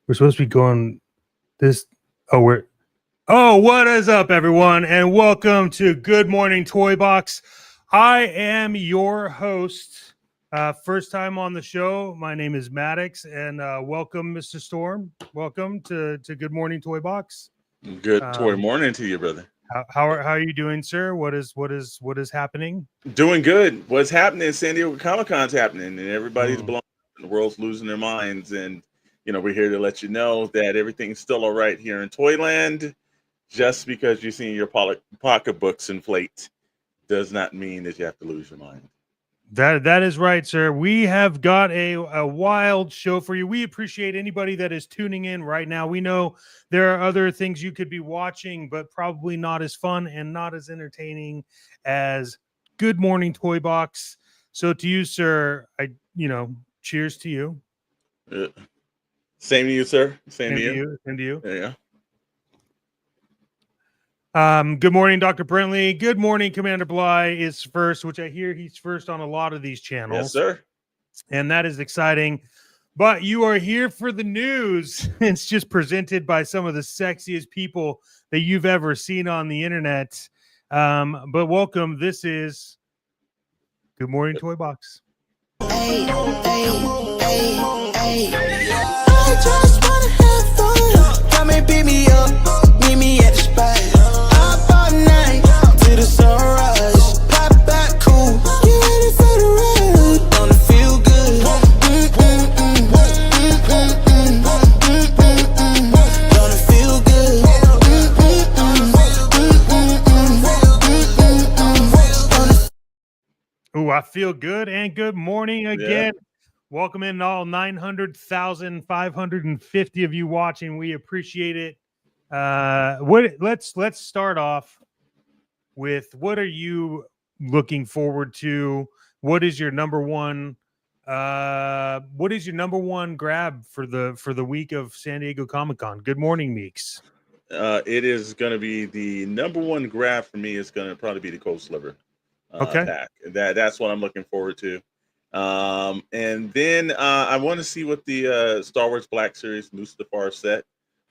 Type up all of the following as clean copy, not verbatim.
We're supposed to be going this. Oh, what is up, everyone? And welcome to Good Morning Toy Box. I am your host. First time on the show. My name is Maddox, and welcome, Mr. Storm. Welcome to Good Morning Toy Box. Good toy morning to you, brother. How are you doing, sir? What is happening? Doing good. What's happening? San Diego Comic-Con's happening, and everybody's blown up, and the world's losing their minds. And we're here to let you know that everything's still all right here in Toyland. Just because you're seeing your pocketbooks inflate does not mean that you have to lose your mind. That is right, sir. We have got a wild show for you. We appreciate anybody that is tuning in right now. We know there are other things you could be watching, but probably not as fun and not as entertaining as Good Morning Toy Box. So to you, sir, cheers to you. Same to you, sir. Same to you. Same to you. Yeah. Good morning, Dr. Brentley. Good morning, Commander Bly is first, which I hear he's first on a lot of these channels. Yes, sir. And that is exciting. But you are here for the news. It's just presented by some of the sexiest people that you've ever seen on the internet. But welcome. This is Good Morning Toy Box. I just wanna have fun. Come and pick me up, meet me at the spot. Up all night till the sunrise. Pop back cool, you ready for the ride? Gonna feel good. Gonna feel good. Ooh, I feel good, and good morning again. Yeah. Welcome in all 900,550 of you watching. We appreciate it. Let's start off with, what are you looking forward to? What is your number one grab for the week of San Diego Comic-Con? Good morning, Meeks. It is going to be the number one grab for me. Is going to probably be the Cold Sliver pack. That's what I'm looking forward to. And then I want to see what the Star Wars Black Series Mustafar set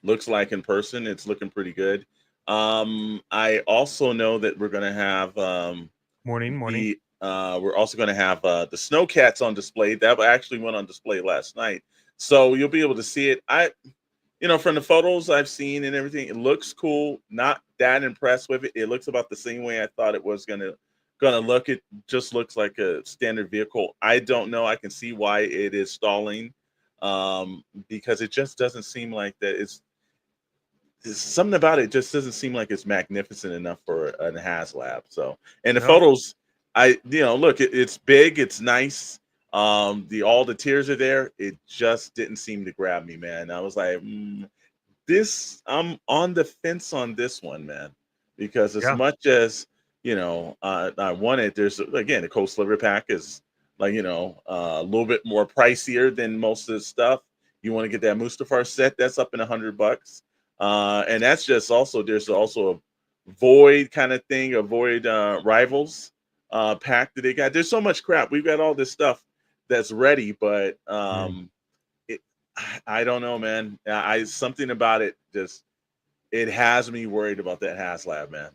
looks like in person. It's looking pretty good. I also know that we're going to have morning. We're also going to have the Snowcats on display. That actually went on display last night, so you'll be able to see it. From the photos I've seen and everything, it looks cool. Not that impressed with it. It looks about the same way I thought it was gonna look. It just looks like a standard vehicle. I don't know. I can see why it is stalling, because it just doesn't seem like that. It's something about it just doesn't seem like it's magnificent enough for an HasLab. So, and the photos, look, it's big, it's nice. All the tiers are there. It just didn't seem to grab me, man. I was like, I'm on the fence on this one, man, because as much as I want it. There's again, the Cold Sliver pack is like a little bit more pricier than most of the stuff. You want to get that Mustafar set, that's up in $100, and that's just also there's also a Void kind of thing, a Void Rivals pack that they got. There's so much crap. We've got all this stuff that's ready, but I don't know, man. Something about it it has me worried about that HasLab, man.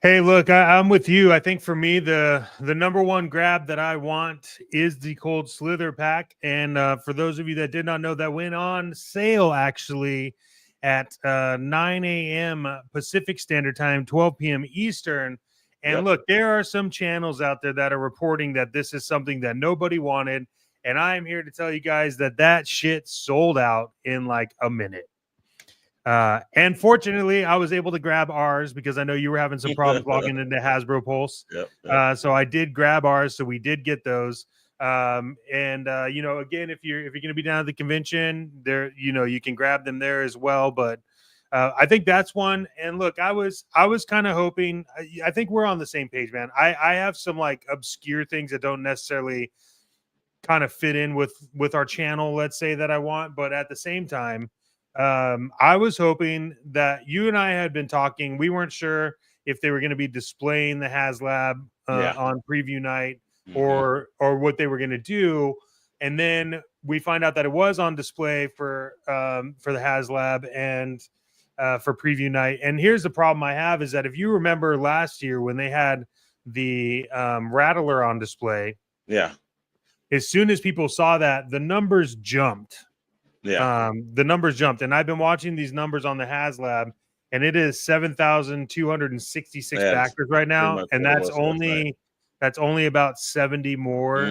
Hey, look, I'm with you. I think for me, the number one grab that I want is the Cold Slither pack. And for those of you that did not know, that went on sale actually at 9 a.m. Pacific Standard Time, 12 p.m. Eastern. And look, there are some channels out there that are reporting that this is something that nobody wanted. And I'm here to tell you guys that shit sold out in like a minute. And fortunately, I was able to grab ours because I know you were having some problems logging into Hasbro Pulse. So I did grab ours. So we did get those. Again, if you're going to be down at the convention there, you can grab them there as well. But I think that's one. And look, I was kind of hoping, I think we're on the same page, man. I have some like obscure things that don't necessarily kind of fit in with our channel, let's say, that I want. But at the same time, I was hoping that you and I had been talking. We weren't sure if they were going to be displaying the HasLab on preview night or what they were going to do. And then we find out that it was on display for the HasLab and for preview night. And here's the problem I have is that if you remember last year when they had the Rattler on display, Yeah. as soon as people saw that, the numbers jumped. Yeah. The numbers jumped. And I've been watching these numbers on the HasLab, and it is 7,266 backers right now. And that's only about 70 more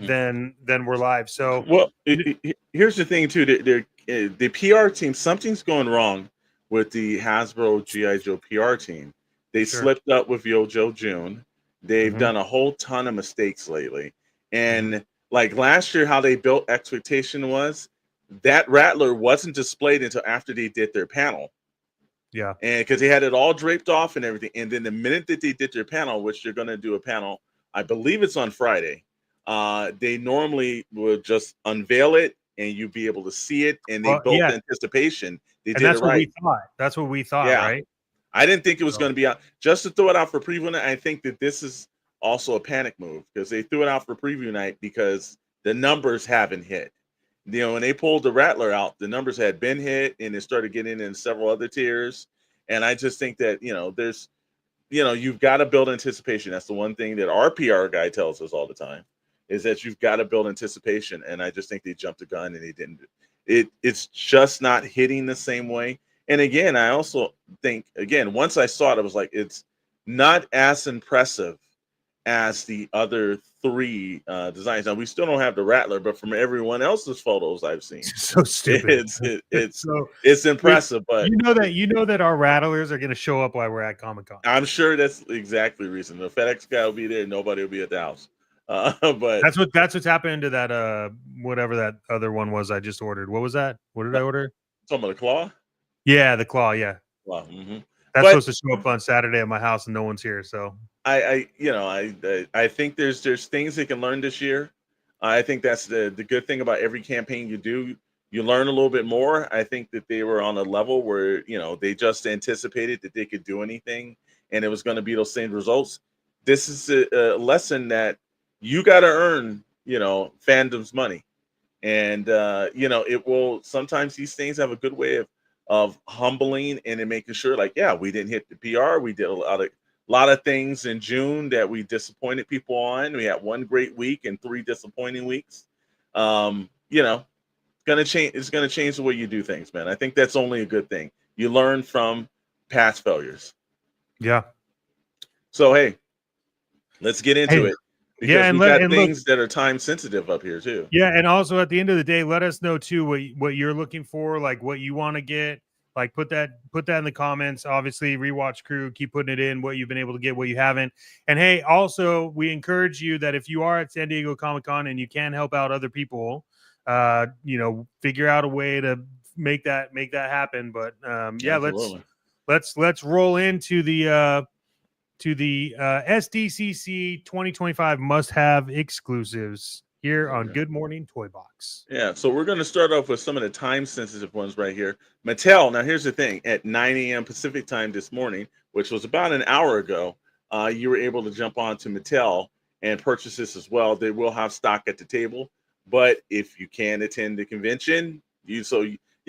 than we're live. So well, here's the thing too. The PR team, something's going wrong with the Hasbro G.I. Joe PR team. They slipped up with Yojo June. They've done a whole ton of mistakes lately. And like last year, how they built expectation was that Rattler wasn't displayed until after they did their panel. Yeah. And because they had it all draped off and everything. And then the minute that they did their panel, which they're going to do a panel, I believe it's on Friday, they normally would just unveil it and you'd be able to see it. And they built anticipation. They did that's it right. What we thought. That's what we thought, right? I didn't think it was going to be out. Just to throw it out for preview night, I think that this is also a panic move because they threw it out for preview night because the numbers haven't hit. You know, when they pulled the Rattler out, the numbers had been hit and it started getting in several other tiers. And I just think that, you've got to build anticipation. That's the one thing that our PR guy tells us all the time is that you've got to build anticipation. And I just think they jumped the gun and they didn't. It's just not hitting the same way. And again, I also think, once I saw it, I was like, it's not as impressive as the other three designs. Now we still don't have the Rattler, but from everyone else's photos I've seen, so stupid. It's impressive. But you know that our Rattlers are going to show up while we're at Comic-Con. I'm sure that's exactly the reason. The FedEx guy will be there, nobody will be at the house. But that's what's happened to that whatever that other one was I just ordered. What was that? What did I order? Talking about the Claw? Yeah, the Claw. Yeah. Wow. That's supposed to show up on Saturday at my house and no one's here. So I think there's things they can learn this year. I think that's the good thing about every campaign you do. You learn a little bit more. I think that they were on a level where, they just anticipated that they could do anything and it was going to be those same results. This is a lesson that you got to earn, fandom's money. And, it will sometimes these things have a good way of humbling and in making sure we didn't hit the PR. We did a lot of things in June that we disappointed people on. We had one great week and 3 disappointing weeks. It's going to change the way you do things, man. I think that's only a good thing. You learn from past failures. Yeah. So, hey, let's get into it. Because we got things that are time sensitive up here too. Yeah, and also at the end of the day, let us know too what you're looking for, like what you want to get. Like put that in the comments. Obviously, Rewatch Crew, keep putting it in what you've been able to get, what you haven't. And hey, also we encourage you that if you are at San Diego Comic-Con and you can help out other people, figure out a way to make that happen. But let's roll into the SDCC 2025 must-have exclusives here on Good Morning Toy Box. Yeah, so we're going to start off with some of the time-sensitive ones right here. Mattel, now here's the thing. At 9 a.m. Pacific time this morning, which was about an hour ago, you were able to jump on to Mattel and purchase this as well. They will have stock at the table, but if you can attend the convention, you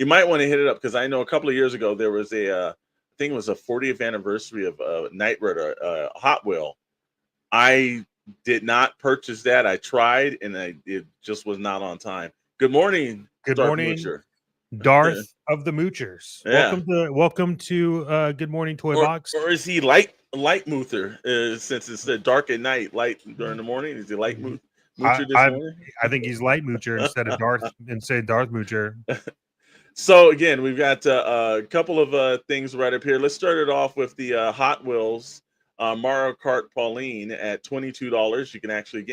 might want to hit it up because I know a couple of years ago there was I think it was a 40th anniversary of Knight Rider, Hot Wheel. I did not purchase that. I tried, and it just was not on time. Good morning. Good morning, Darth of the Moochers. Yeah. Welcome to Good Morning Toy Box. Or is he light Moother? Since it's dark at night, light during the morning. Is he light Moocher this morning? I think he's light Moocher instead of Darth Moocher. So again, we've got a couple of things right up here. Let's start it off with the Hot Wheels Mario Kart Pauline at $22. You can actually,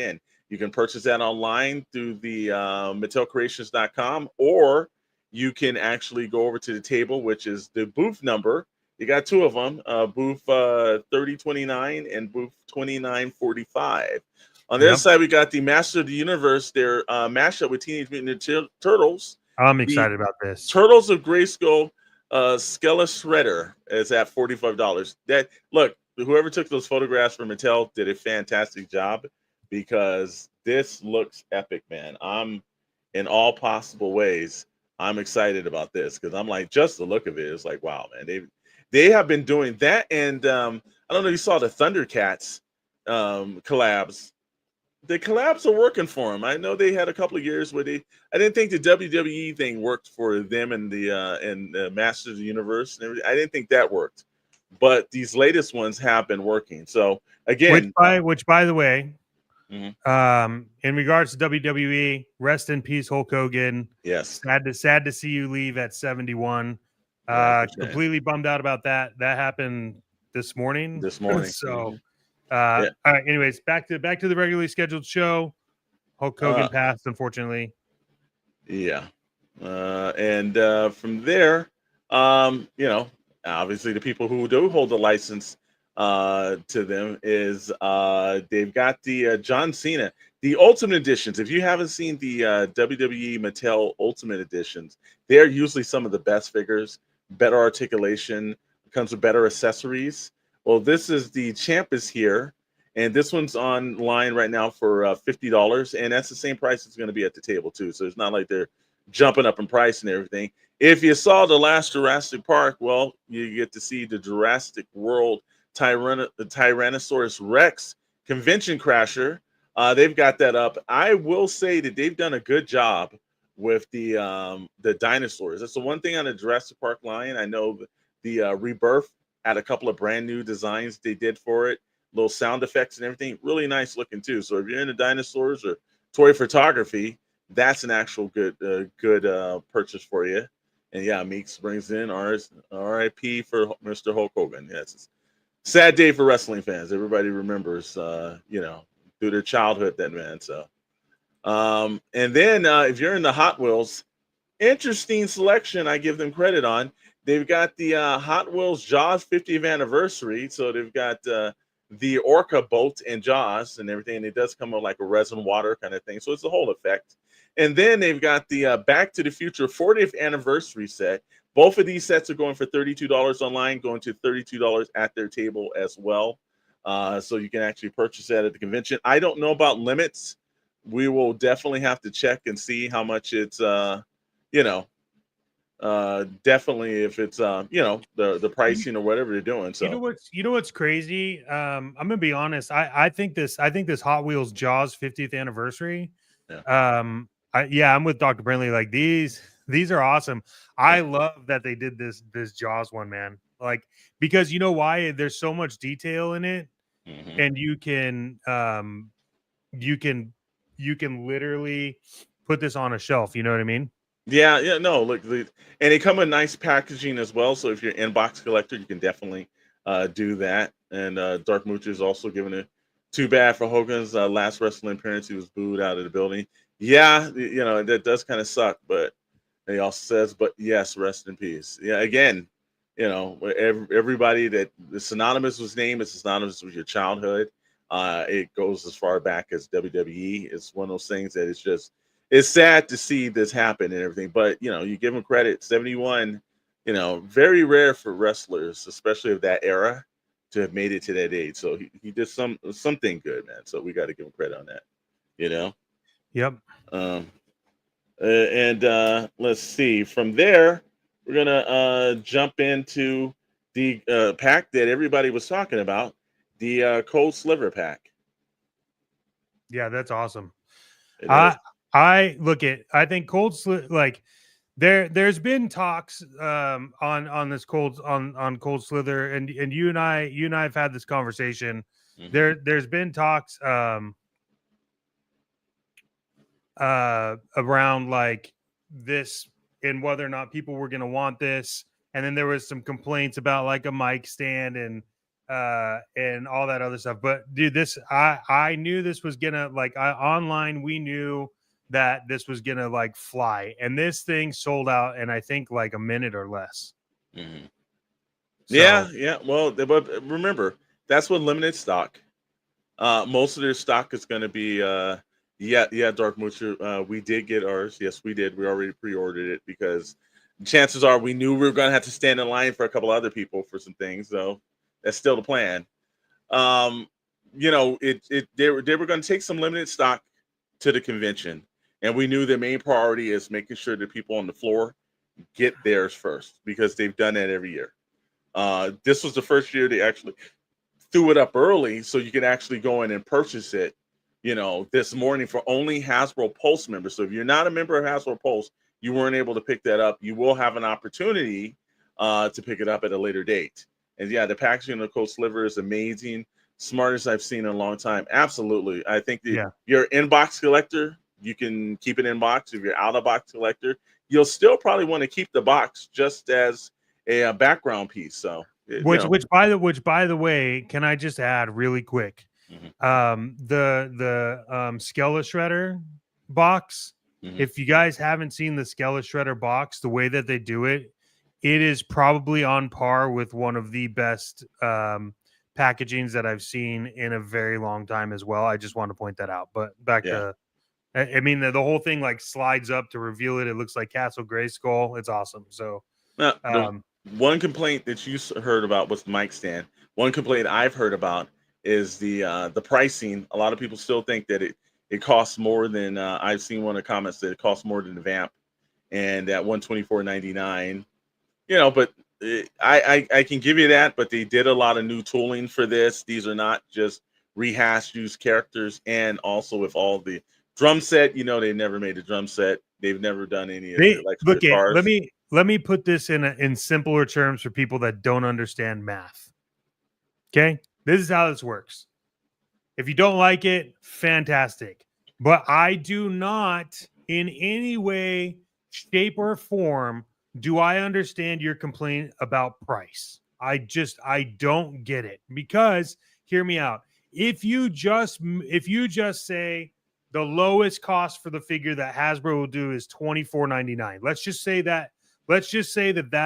you can purchase that online through the MattelCreations.com, or you can actually go over to the table, which is the booth number. You got 2 of them, booth 3029 and booth 2945. On the other side, we got the Master of the Universe, their mashup with Teenage Mutant Ninja Turtles. I'm excited about this. Turtles of Grayskull Skella Shredder is at $45. Whoever took those photographs for Mattel did a fantastic job. because this looks epic, man. I'm in all possible ways. I'm excited about this because I'm like, just the look of it is like, wow, man. They have been doing that, and I don't know if you saw the Thundercats collabs. The collabs are working for them. I know they had a couple of years where I didn't think the WWE thing worked for them and the Masters of the Universe and everything. I didn't think that worked, but these latest ones have been working. So again, which by the way, mhm. In regards to WWE, rest in peace, Hulk Hogan. Yes, Sad to see you leave at 71. yeah, Completely bummed out about that. That happened this morning. this morning. So, Yeah. all right. Anyways, back to the regularly scheduled show. Hulk Hogan passed, unfortunately. Yeah, and from there, obviously the people who do hold the license to them is they've got the John Cena, the Ultimate Editions. If you haven't seen the WWE Mattel Ultimate Editions, they're usually some of the best figures, better articulation, comes with better accessories. Well, this is the Champ is here. And this one's online right now for $50, and that's the same price it's going to be at the table too. So it's not like they're jumping up in price and everything. If you saw the last Jurassic Park, well, you get to see the Jurassic World Tyrannosaurus Rex Convention Crasher. They've got that up. I will say that they've done a good job with the dinosaurs. That's the one thing on the Jurassic Park line. I know the Rebirth had a couple of brand new designs they did for it. Little sound effects and everything, really nice looking too. So if you're into dinosaurs or toy photography, that's an actual good purchase for you. And yeah, Meeks brings in R.I.P. for Mr. Hulk Hogan. Yes, sad day for wrestling fans. Everybody remembers, through their childhood, that man. So, and then if you're in the Hot Wheels, interesting selection. I give them credit on. They've got the Hot Wheels Jaws 50th anniversary. So they've got the Orca boat and Jaws and everything. And it does come with like a resin water kind of thing. So it's the whole effect. And then they've got the Back to the Future 40th anniversary set. Both of these sets are going for $32 online, going to $32 at their table as well. So you can actually purchase that at the convention. I don't know about limits. We will definitely have to check and see how much it's, definitely if it's the pricing or whatever they're doing. So you know what's crazy, I'm gonna be honest. I think this Hot Wheels Jaws 50th anniversary, I'm with Dr. Brentley. Like these are awesome. I love that they did this Jaws one, man. Like, because you know why? There's so much detail in it, and you can literally put this on a shelf, you know what I mean? Yeah, no, look, and they come with nice packaging as well. So if you're an inbox collector, you can definitely do that. And Dark Moocher is also giving it too bad for Hogan's last wrestling appearance. He was booed out of the building. Yeah, that does kind of suck, but he also says, but yes, rest in peace. Yeah, again, everybody that is synonymous with his name is synonymous with your childhood. It goes as far back as WWE. It's one of those things that it's sad to see this happen and everything, but you give him credit. 71, very rare for wrestlers, especially of that era, to have made it to that age. So he did something good, man. So we got to give him credit on that. Yep. And let's see. From there, we're gonna jump into the pack that everybody was talking about, the Cold Sliver pack. Yeah, that's awesome. I think Cold Sliver, like there's been talks on this Cold Slither, and you and I have had this conversation. There's been talks around like this and whether or not people were going to want this, and then there was some complaints about like a mic stand and all that other stuff. But dude, I knew this was gonna online. We knew that this was gonna like fly, and this thing sold out in I think like a minute or less. So, yeah. Well, but remember, that's what limited stock. Most of their stock is going to be Dark Moocher. We did get ours. Yes, we did. We already pre-ordered it because chances are we knew we were going to have to stand in line for a couple other people for some things. So that's still the plan. they were going to take some limited stock to the convention, and we knew their main priority is making sure that people on the floor get theirs first, because they've done that every year. This was the first year they actually threw it up early, so you can actually go in and purchase it, this morning for only Hasbro Pulse members. So if you're not a member of Hasbro Pulse, you weren't able to pick that up. You will have an opportunity to pick it up at a later date. And yeah, the packaging of the Cold Sliver is amazing. Smartest I've seen in a long time. Absolutely. I think that you're an in-box collector, you can keep it in box. If you're out-of-box collector, you'll still probably want to keep the box just as a background piece. So which by the way, can I just add really quick? The Skella Shredder box. If you guys haven't seen the Skella Shredder box, the way that they do it, it is probably on par with one of the best packagings that I've seen in a very long time as well. I just want to point that out. But back to, I mean, the whole thing like slides up to reveal it. It looks like Castle Grayskull. It's awesome. So one complaint that you heard about was the mic stand. One complaint I've heard about is the pricing. A lot of people still think that it costs more than I've seen one of the comments that it costs more than the Vamp, and at $124.99. But I can give you that, but they did a lot of new tooling for this. These are not just rehashed used characters, and also with all the drum set, they never made a drum set. They've never done any of it. Like look at let me put this in simpler terms for people that don't understand math. Okay, this is how this works. If you don't like it, fantastic. But I do not in any way, shape, or form do I understand your complaint about price. I don't get it, because hear me out. If you just say the lowest cost for the figure that Hasbro will do is $24.99. Let's just say that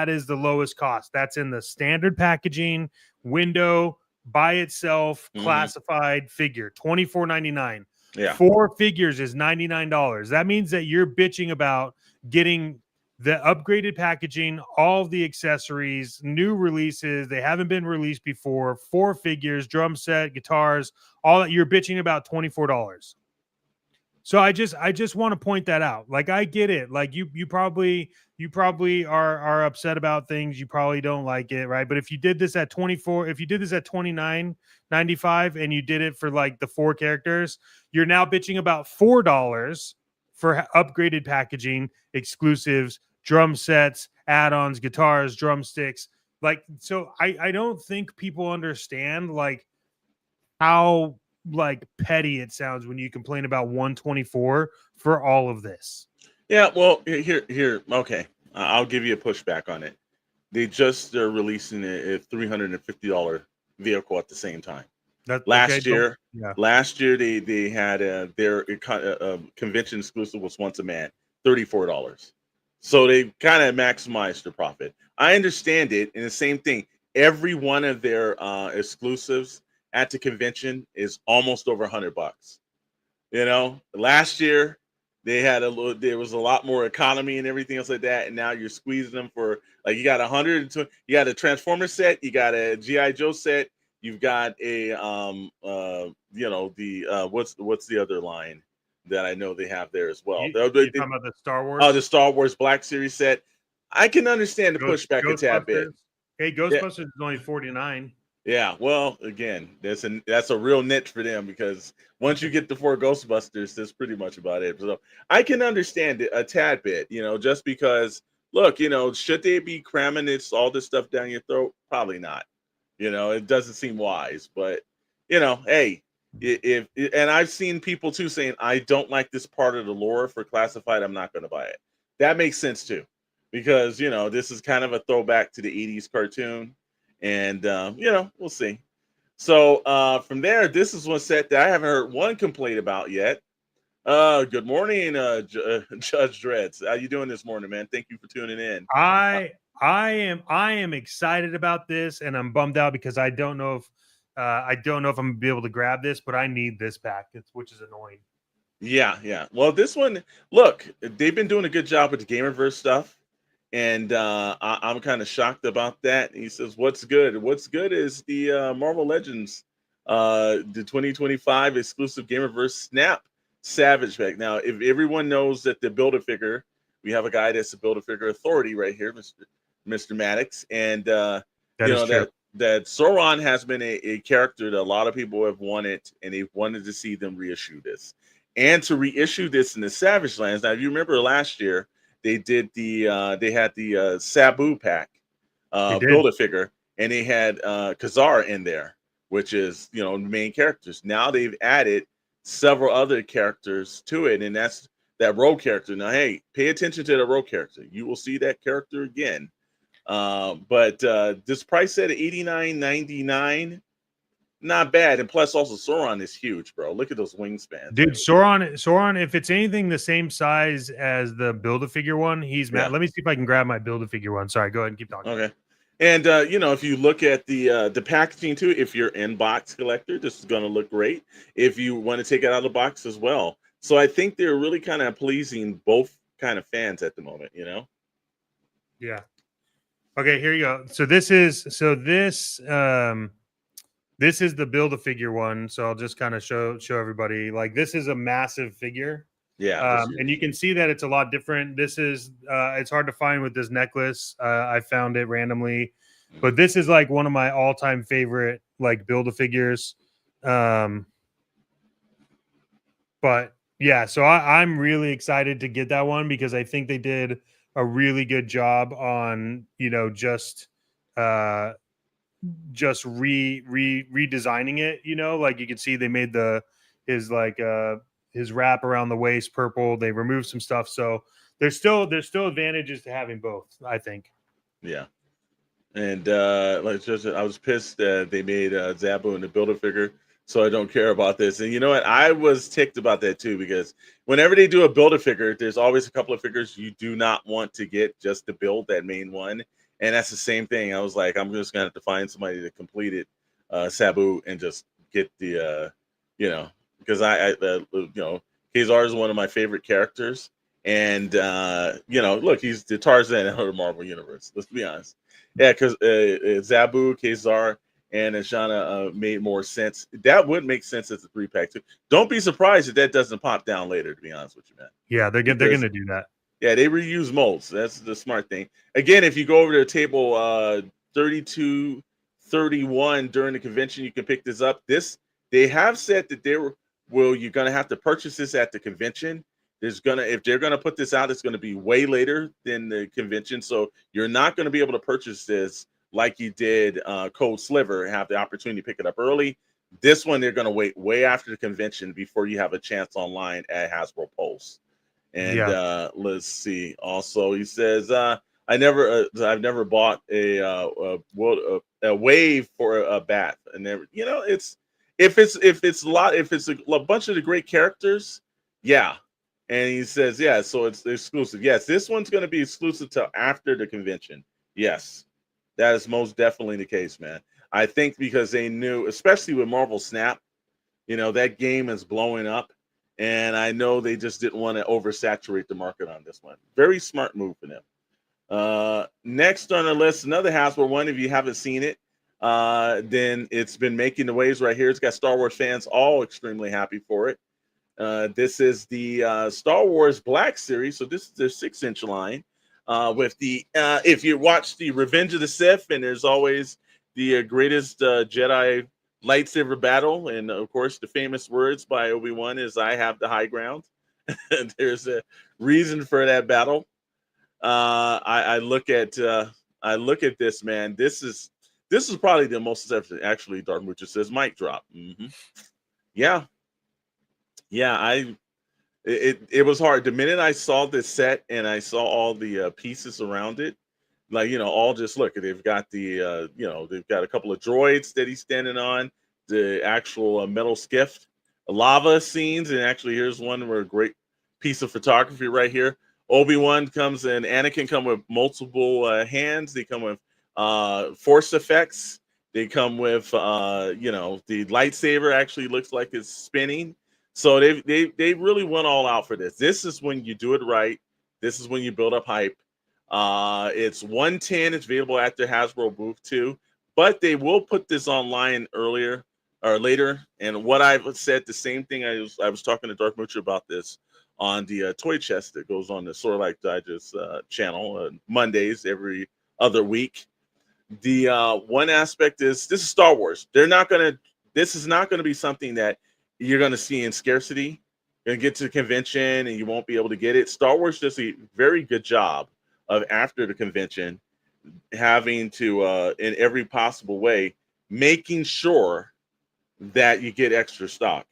is the lowest cost. That's in the standard packaging window by itself, classified figure, $24.99. Yeah. 4 figures is $99. That means that you're bitching about getting the upgraded packaging, all the accessories, new releases. They haven't been released before. 4 figures, drum set, guitars, all that. You're bitching about $24. So I just want to point that out. Like, I get it. Like you probably are upset about things. You probably don't like it, right? But if you did this at $29.95 and you did it for like the 4 characters, you're now bitching about $4 for upgraded packaging, exclusives, drum sets, add-ons, guitars, drumsticks. Like, so I don't think people understand like how like petty it sounds when you complain about $124 for all of this. Yeah, well, here. Okay, I'll give you a pushback on it. They're releasing a $350 vehicle at the same time. Last year they had their convention exclusive was Once a Man, $34. So they kind of maximized their profit. I understand it, and the same thing. Every one of their exclusives at the convention is almost over $100. Last year there was a lot more economy and everything else like that, and now you're squeezing them for like you got 120. You got a Transformer set, you got a GI Joe set, you've got a what's the other line that I know they have there as well. You're talking about the Star Wars? Oh, the Star Wars Black Series set. I can understand the pushback a tad bit. Hey, Ghostbusters is only $49. Yeah, well, again, that's a real niche for them, because once you get the 4 Ghostbusters, that's pretty much about it. So I can understand it a tad bit, just because, look, should they be cramming all this stuff down your throat? Probably not. It doesn't seem wise, but hey, and I've seen people too saying, I don't like this part of the lore for classified, I'm not going to buy it. That makes sense too, because this is kind of a throwback to the 80s cartoon. And, we'll see. So from there, this is one set that I haven't heard one complaint about yet. Good morning, Judge Dreads. How you doing this morning, man? Thank you for tuning in. I am excited about this, and I'm bummed out because I don't know if I'm gonna be able to grab this, but I need this pack, which is annoying. Yeah. Well, this one, look, they've been doing a good job with the Gamerverse stuff. And I'm kind of shocked about that. He says, "What's good? What's good is the Marvel Legends The 2025 exclusive Gamerverse Snap Savage pack. Now, if everyone knows that the Build-A-Figure, we have a guy that's a Build-A-Figure authority right here, Mr. Maddox, and That is true. that Sauron has been a character that a lot of people have wanted, and they wanted to see them reissue this, and to reissue this in the Savage Lands. Now, if you remember last year, they did they had the Sabu pack, Build-A-Figure, and they had Khazar in there, which is the main characters. Now they've added several other characters to it, and that's that rogue character. Now, hey, pay attention to the rogue character. You will see that character again. But this price set at $89.99, not bad. And plus, also Sauron is huge, bro. Look at those wingspans, dude. Sauron, if it's anything the same size as the Build-A-Figure one, he's mad. Let me see if I can grab my Build-A-Figure one. Sorry, go ahead and keep talking. Okay. And if you look at the packaging too, if you're in box collector, this is going to look great. If you want to take it out of the box as well, so I think they're really kind of pleasing both kind of fans at the moment. Yeah. Okay, here you go. So this is the Build-A-Figure one. So I'll just kind of show everybody. Like, this is a massive figure. Yeah. And you can see that it's a lot different. This is it's hard to find with this necklace. I found it randomly, but this is like one of my all-time favorite like Build-A-Figures. But yeah, so I'm really excited to get that one because I think they did a really good job on just redesigning it. Like you can see they made his wrap around the waist purple. They removed some stuff, so there's still advantages to having both, I think. Yeah. And I was pissed that they made Zabu in the Build-A-Figure, so I don't care about this. And you know what? I was ticked about that too, because whenever they do a Build-A-Figure, there's always a couple of figures you do not want to get just to build that main one. And that's the same thing. I was like, I'm just gonna have to find somebody to complete it, Sabu, and just get the because Khazar is one of my favorite characters, and look, he's the Tarzan of the Marvel Universe. Let's be honest, yeah, because Zabu, Khazar, and Ashana made more sense. That would make sense as a 3-pack too. Don't be surprised if that doesn't pop down later. To be honest with you, man. Yeah, they're gonna do that. Yeah, they reuse molds. That's the smart thing. Again, if you go over to table 3231 during the convention, you can pick this up. They have said that you're going to have to purchase this at the convention. If they're going to put this out, it's going to be way later than the convention. So you're not going to be able to purchase this like you did Cold Sliver and have the opportunity to pick it up early. This one, they're going to wait way after the convention before you have a chance online at Hasbro Pulse. And let's see. Also, he says, I've never bought a wave for a bath. And never, if it's a bunch of the great characters, yeah. And he says, yeah, so it's exclusive. Yes, this one's going to be exclusive till after the convention. Yes, that is most definitely the case, man. I think because they knew, especially with Marvel Snap, that game is blowing up. And I know they just didn't want to oversaturate the market on this one. Very smart move for them. Next on the list, another Hasbro one. If you haven't seen it, then it's been making the waves right here. It's got Star Wars fans all extremely happy for it. This is the Star Wars Black Series. So this is their 6-inch line. With the if you watch the Revenge of the Sith, and there's always the greatest Jedi lightsaber battle, and of course the famous words by Obi-Wan is "I have the high ground." There's a reason for that battle. I look at this, man. This is probably the most actually. Dark Moocher says mic drop. Yeah. It was hard. The minute I saw this set and I saw all the pieces around it, all just look. They've got they've got a couple of droids that he's standing on, the actual metal skiff, lava scenes, and actually here's one where a great piece of photography right here. Obi-Wan comes and Anakin come with multiple hands. They come with force effects. They come with the lightsaber actually looks like it's spinning. So they really went all out for this. This is when you do it right. This is when you build up hype. It's $110. It's available at the Hasbro booth too, but they will put this online earlier. or later. And what I've said, the same thing. I was talking to Dark Moocher about this on the toy chest that goes on the Sorlite Digest channel Mondays every other week. The one aspect is this is Star Wars. This is not gonna be something that you're gonna see in scarcity. You're gonna get to the convention and you won't be able to get it. Star Wars does a very good job of, after the convention, having to in every possible way making sure that you get extra stock.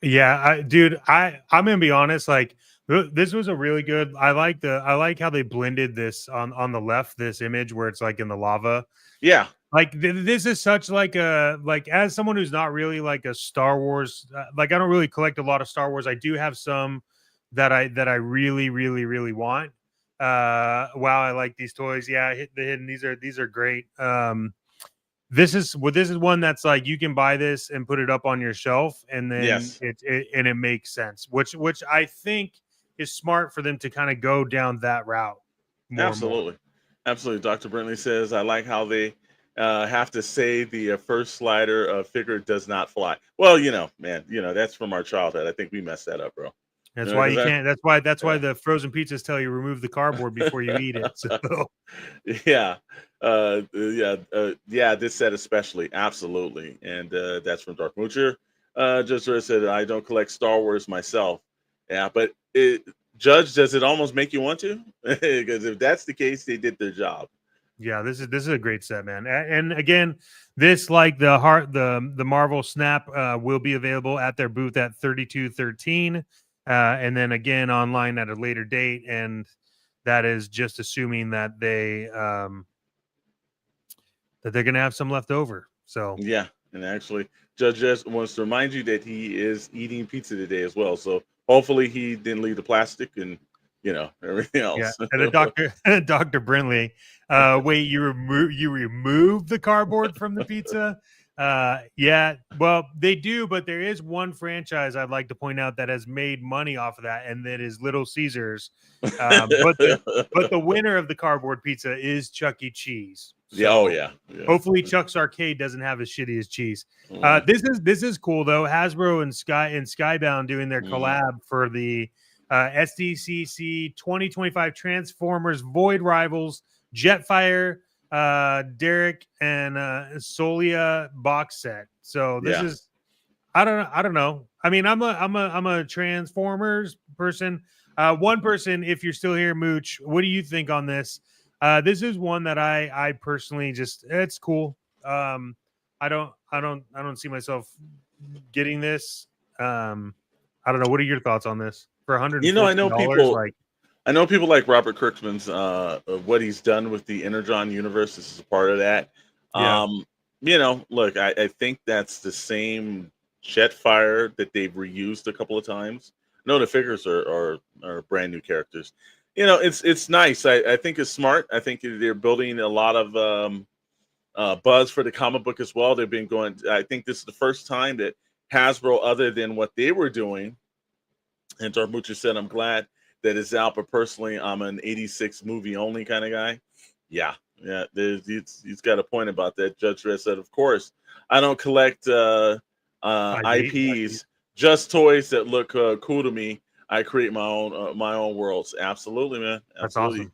Yeah, dude, I'm gonna be honest. Like, this was a really good. I like how they blended this on the left. This image where it's like in the lava. Yeah, Like this is such like a like, as someone who's not really like a Star Wars. Like, I don't really collect a lot of Star Wars. I do have some that I really want. Wow, I like these toys. Yeah, hit the hidden. These are great. This is one that's like, you can buy this and put it up on your shelf, and then yes, it makes sense, which I think is smart for them to kind of go down that route more and more. absolutely, absolutely. Dr. Brentley says, I like how they have to say the first slider figure does not fly. Well, man, that's from our childhood. I think we messed that up, bro. That's why you can't. That's why Yeah. the frozen pizzas tell you remove the cardboard before you eat it. So Yeah, this set especially, absolutely. And that's from Dark Moocher. Just sort of said, I don't collect Star Wars myself. Yeah, but Judge, does it almost make you want to? Because if that's the case, they did their job. yeah, this is a great set, man. And again, this, like the Marvel Snap, will be available at their booth at 3213, and then again online at a later date. And that is just assuming that they're gonna have some left over. So Yeah, and actually, Judge just wants to remind you that he is eating pizza today as well. So hopefully he didn't leave the plastic and everything else. yeah, and Dr. Brinley, wait, you remove the cardboard from the pizza? Yeah, well, they do, but there is one franchise I'd like to point out that has made money off of that, and that is Little Caesars. But the winner of the cardboard pizza is Chuck E. Cheese. Yeah, oh yeah. Hopefully Chuck's Arcade doesn't have as shitty as cheese. This is cool though. Hasbro and Skybound doing their collab for the SDCC 2025 Transformers Void Rivals Jetfire Derek and Solia box set. So this is, I don't know. I mean, I'm a Transformers person. One person, if you're still here, Mooch, what do you think on this? This is one that I personally just, it's cool. I don't see myself getting this. I don't know. What are your thoughts on this? For $100, I know people like Robert Kirkman's what he's done with the Energon universe. This is a part of that. Yeah. Look, I think that's the same Jetfire that they've reused a couple of times. No, the figures are brand new characters. It's nice. I think it's smart. I think they're building a lot of buzz for the comic book as well. They've been going. I think this is the first time that Hasbro, other than what they were doing, and Darmucha said, I'm glad that it's out, but personally, I'm an 86 movie only kind of guy. Yeah. He's got a point about that. Judge Red said, of course, I don't collect IPs, just toys that look cool to me. I create my own worlds. Absolutely, man. Absolutely.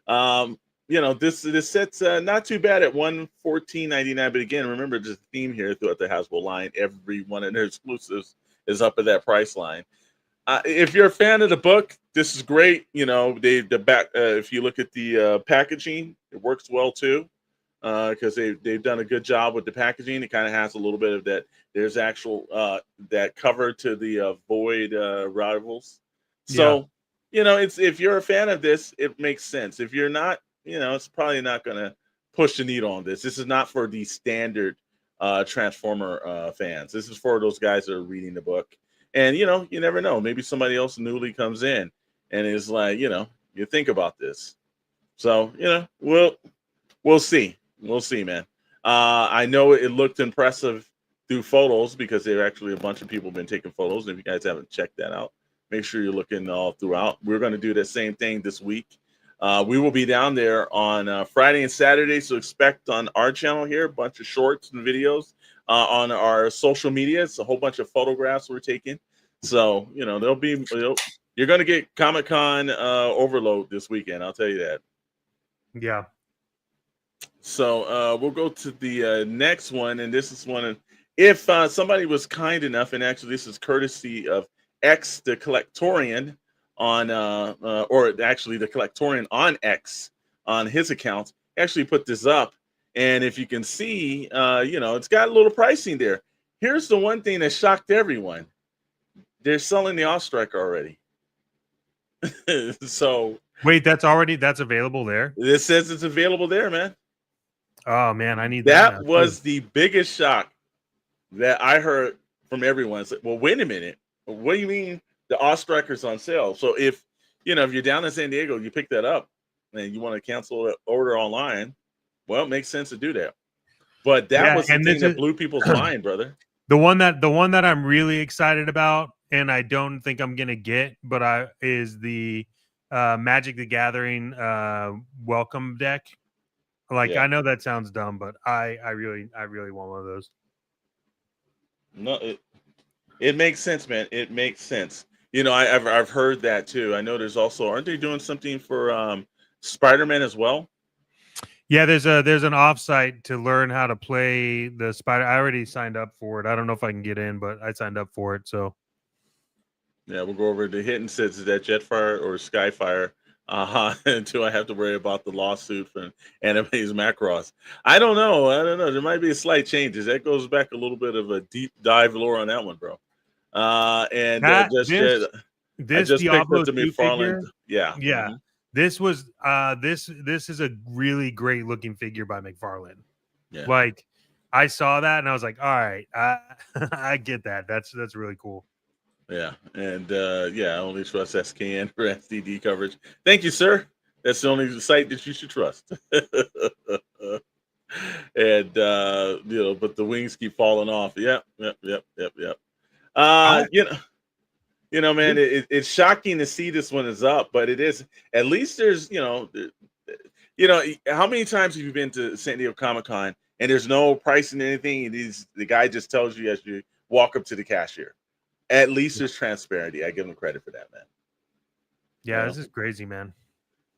That's awesome. This set's not too bad at $114.99. But again, remember, there's a theme here throughout the Hasbro line. Every one of their exclusives is up at that price line. If you're a fan of the book, this is great. If you look at the packaging, it works well too, because they've done a good job with the packaging. It kind of has a little bit of that. There's actual that cover to the Void Rivals. So it's, if you're a fan of this, it makes sense. If you're not, it's probably not going to push the needle on this. This is not for the standard Transformer fans. This is for those guys that are reading the book. And, you never know. Maybe somebody else newly comes in and is like, you think about this. So, we'll see. We'll see, man. I know it looked impressive through photos because there are actually a bunch of people been taking photos. If you guys haven't checked that out, make sure you're looking all throughout. We're going to do the same thing this week. We will be down there on Friday and Saturday. So expect on our channel here a bunch of shorts and videos. on our social media. It's a whole bunch of photographs we're taking. So, you know, you're going to get Comic-Con overload this weekend. I'll tell you that. Yeah. So we'll go to the next one. And this is one. If somebody was kind enough, and actually this is courtesy of X, the Collectorian on, or actually the Collectorian on X on his account, actually put this up. And if you can see, you know, it's got a little pricing there. Here's the one thing that shocked everyone. They're selling the Ostriker already. So wait, that's available there? It says it's available there, man. Oh man, I need that. That was the biggest shock that I heard from everyone. It's like, well, wait a minute. What do you mean the Ostriker's on sale? So if you're down in San Diego, you pick that up and you want to cancel the order online, well, it makes sense to do that. But that was the thing that blew people's mind, brother. The one that I'm really excited about, and I don't think I'm gonna get, but is the Magic the Gathering welcome deck. Like, I know that sounds dumb, but I really want one of those. No, it makes sense, man. It makes sense. You know, I've heard that too. I know there's also, aren't they doing something for Spider-Man as well? Yeah, there's an offsite to learn how to play the Spider. I already signed up for it. I don't know if I can get in, but I signed up for it. So yeah, we'll go over to Hinton says, is that Jetfire or Skyfire? Until I have to worry about the lawsuit from Anime's Macross. I don't know. There might be a slight changes. That goes back a little bit of a deep dive lore on that one, bro. This Diablo picked up the McFarlane. Yeah. Mm-hmm. This was this is a really great looking figure by McFarlane. Yeah. Like, I saw that and I was like, all right, I get that. That's really cool. Yeah, and I only trust SKN for SDD coverage. Thank you, sir. That's the only site that you should trust. And but the wings keep falling off. Yep. You know, man, it's shocking to see this one is up, but it is. At least there's, how many times have you been to San Diego Comic-Con and there's no pricing or anything? The guy just tells you as you walk up to the cashier. At least there's transparency. I give him credit for that, man. Yeah, this is crazy, man.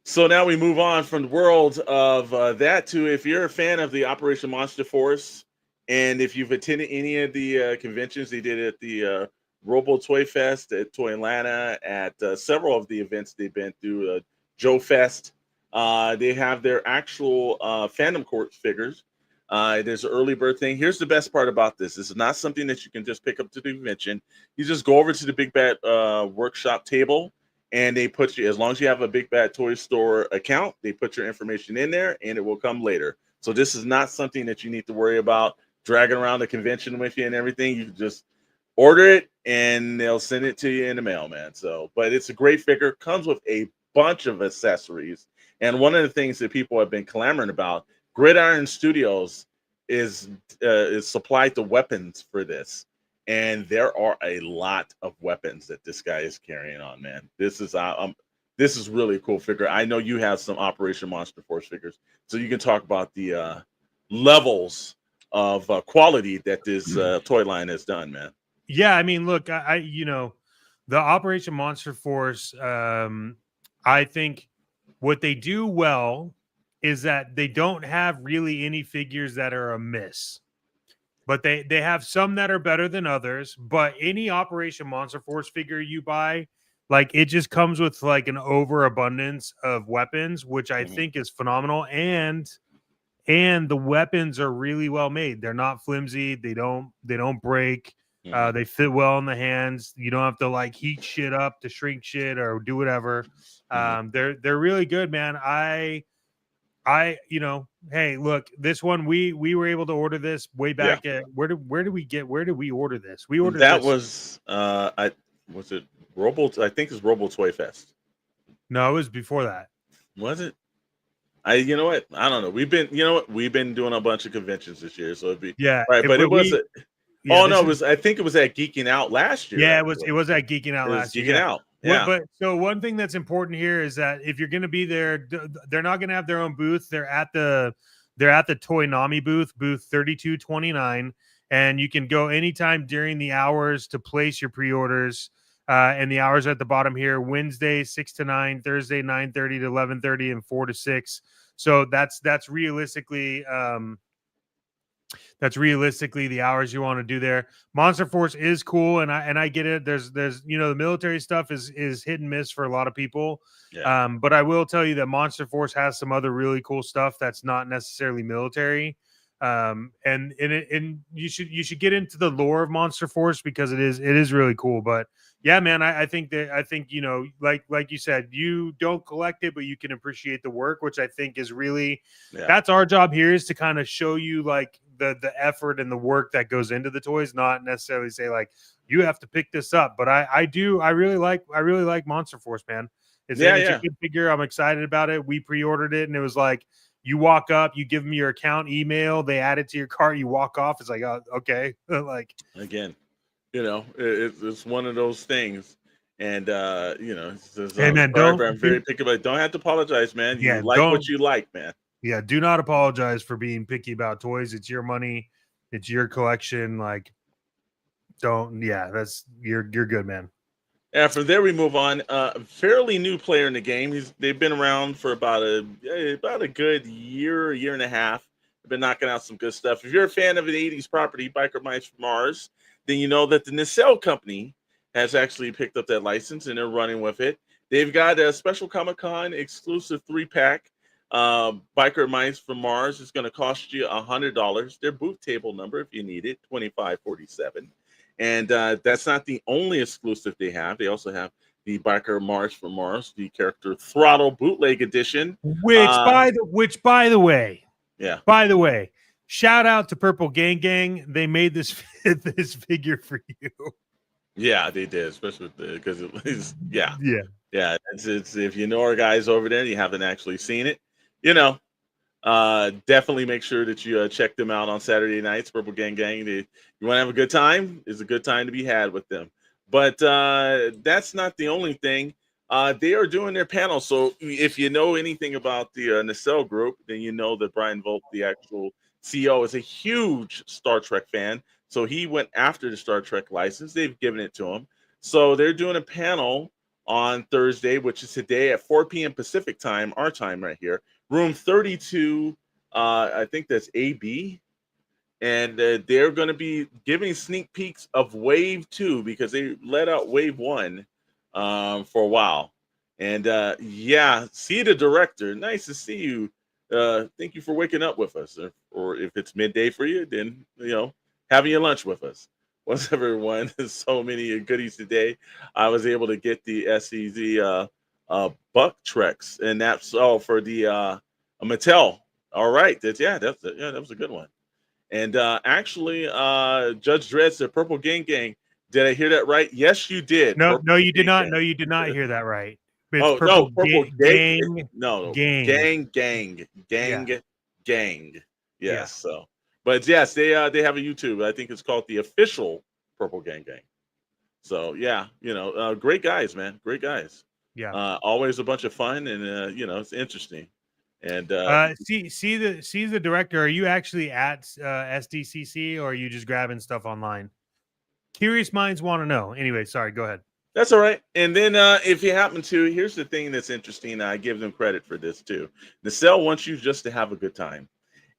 So now we move on from the world of that to, if you're a fan of the Operation Monster Force, and if you've attended any of the conventions they did at the Robo Toy Fest, at Toy Atlanta, at several of the events they've been through, Joe Fest, they have their actual Phantom Court figures. There's an early bird thing. Here's the best part about this. This is not something that you can just pick up to the convention. You just go over to the Big Bad Workshop table, and they put you, as long as you have a Big Bad Toy Store account, they put your information in there, and it will come later. So this is not something that you need to worry about dragging around the convention with you and everything. You just order it, and they'll send it to you in the mail, man. So, but it's a great figure. Comes with a bunch of accessories. And one of the things that people have been clamoring about, Gridiron Studios is supplied the weapons for this, and there are a lot of weapons that this guy is carrying on, man. This is really a cool figure. I know you have some Operation Monster Force figures, so you can talk about the levels of quality that this toy line has done, man. Yeah, I mean, look, I the Operation Monster Force, I think what they do well is that they don't have really any figures that are a miss, but they have some that are better than others. But any Operation Monster Force figure you buy, like, it just comes with like an overabundance of weapons, which I think is phenomenal. And the weapons are really well made. They're not flimsy. They don't break. They fit well in the hands. You don't have to like heat shit up to shrink shit or do whatever. They're really good, man. Hey, look, this one we were able to order this way back at where did we order this? We ordered that this. was it Robo? I think it's Robo Toy Fest. No, it was before that. Was it? You know what? I don't know. We've been doing a bunch of conventions this year, so it'd be right. But it was. I think it was at Geeking Out last year. Yeah, it was at Geeking Out last year. Geeking Out. Yeah. But so one thing that's important here is that if you're going to be there, they're not going to have their own booth. They're at the Toy Nami booth 3229, and you can go anytime during the hours to place your pre-orders. And the hours are at the bottom here: Wednesday 6 to 9, Thursday 9:30 to 11:30, and 4 to 6. So that's realistically the hours you want to do there. Monster Force is cool, and I get it. There's the military stuff is hit and miss for a lot of people. Yeah. But I will tell you that Monster Force has some other really cool stuff that's not necessarily military. And you should get into the lore of Monster Force because it is really cool. But yeah, man, I think like you said, you don't collect it, but you can appreciate the work, which I think is really that's our job here, is to kind of show you like the effort and the work that goes into the toys, not necessarily say like you have to pick this up. But I really like Monster Force, man. It's a good figure. I'm excited about it. We pre-ordered it, and it was like, you walk up, you give them your account email, they add it to your cart, you walk off. It's like, oh, okay. Like, again, it's one of those things. And hey man, I'm very picky about it. Don't have to apologize, man. You like what you like, man. Yeah, do not apologize for being picky about toys. It's your money, it's your collection. Like, you're good, man. And from there we move on. Fairly new player in the game. They've been around for about a good year and a half. They've been knocking out some good stuff. If you're a fan of an 80s property, Biker Mice from Mars, then you know that the NECA company has actually picked up that license and they're running with it. They've got a special Comic-Con exclusive 3-pack. Biker Mice from Mars is going to cost you $100. Their booth table number, if you need it, 2547. And that's not the only exclusive they have. They also have the Biker Mars from Mars, the character Throttle Bootleg Edition. Which, by the way, shout out to Purple Gang Gang. They made this figure for you. Yeah, they did, especially because it was yeah. It's if you know our guys over there, you haven't actually seen it, definitely make sure that you check them out on Saturday nights. Purple Gang Gang. You want to have a good time? It's a good time to be had with them. But that's not the only thing. They are doing their panel. So if you know anything about the NECA group, then you know that Brian Volk, the actual CEO, is a huge Star Trek fan. So he went after the Star Trek license. They've given it to him. So they're doing a panel on Thursday, which is today at 4 p.m. Pacific time, our time right here. Room 32, I think that's AB. And they're going to be giving sneak peeks of Wave 2 because they let out Wave 1 for a while. And see the director. Nice to see you. Thank you for waking up with us. Or if it's midday for you, then, having your lunch with us. What's up, everyone? There's so many goodies today. I was able to get the SEZ Buck Treks, and that's all for the Mattel. All right, that was a good one. And actually, Judge Dredd said, "Purple Gang Gang." Did I hear that right? Yes, you did. No, you did not. No, you did not hear that right. It's Purple Gang. Gang. Yes. Yeah. So, but yes, they have a YouTube. I think it's called the official Purple Gang Gang. So yeah, great guys, man. Great guys. Yeah. Always a bunch of fun, and it's interesting. And see the director. Are you actually at SDCC, or are you just grabbing stuff online? Curious minds want to know. Anyway, sorry, go ahead. That's all right. And then if you happen to, here's the thing that's interesting. I give them credit for this too. NECA wants you just to have a good time.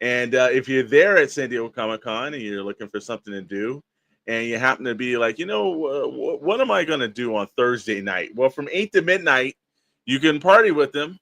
And if you're there at San Diego Comic-Con and you're looking for something to do, and you happen to be like, what am I going to do on Thursday night? Well, from 8 to midnight, you can party with them.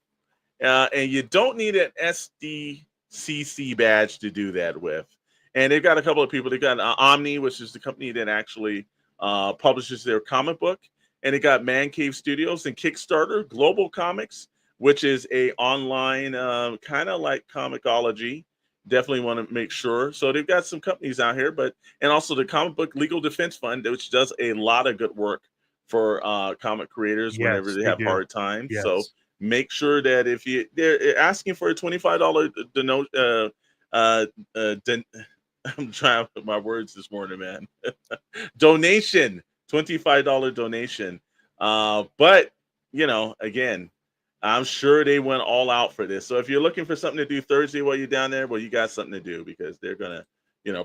And you don't need an SDCC badge to do that with. And they've got a couple of people. They've got Omni, which is the company that actually publishes their comic book. And they got Man Cave Studios and Kickstarter, Global Comics, which is a online kind of like Comixology. Definitely want to make sure. So they've got some companies out here, and also the Comic Book Legal Defense Fund, which does a lot of good work for comic creators whenever they have hard times. Yes. So make sure that if they're asking for a $25 I'm trying to put my words this morning, man. Donation, $25 donation. But again, I'm sure they went all out for this. So if you're looking for something to do Thursday while you're down there, well, you got something to do because they're gonna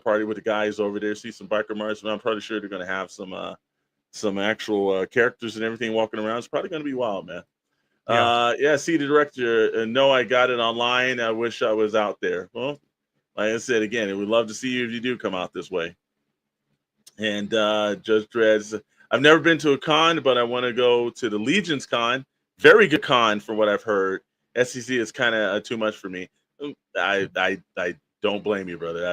party with the guys over there, see some biker marks, and I'm pretty sure they're going to have some actual characters and everything walking around. It's probably going to be wild, man. Yeah. See the director. No, I got it online. I wish I was out there. Well, like I said again, we'd love to see you if you do come out this way. And Judge Dreads, I've never been to a con, but I want to go to the Legion's con. Very good con, from what I've heard. SDCC is kind of too much for me. I don't blame you, brother.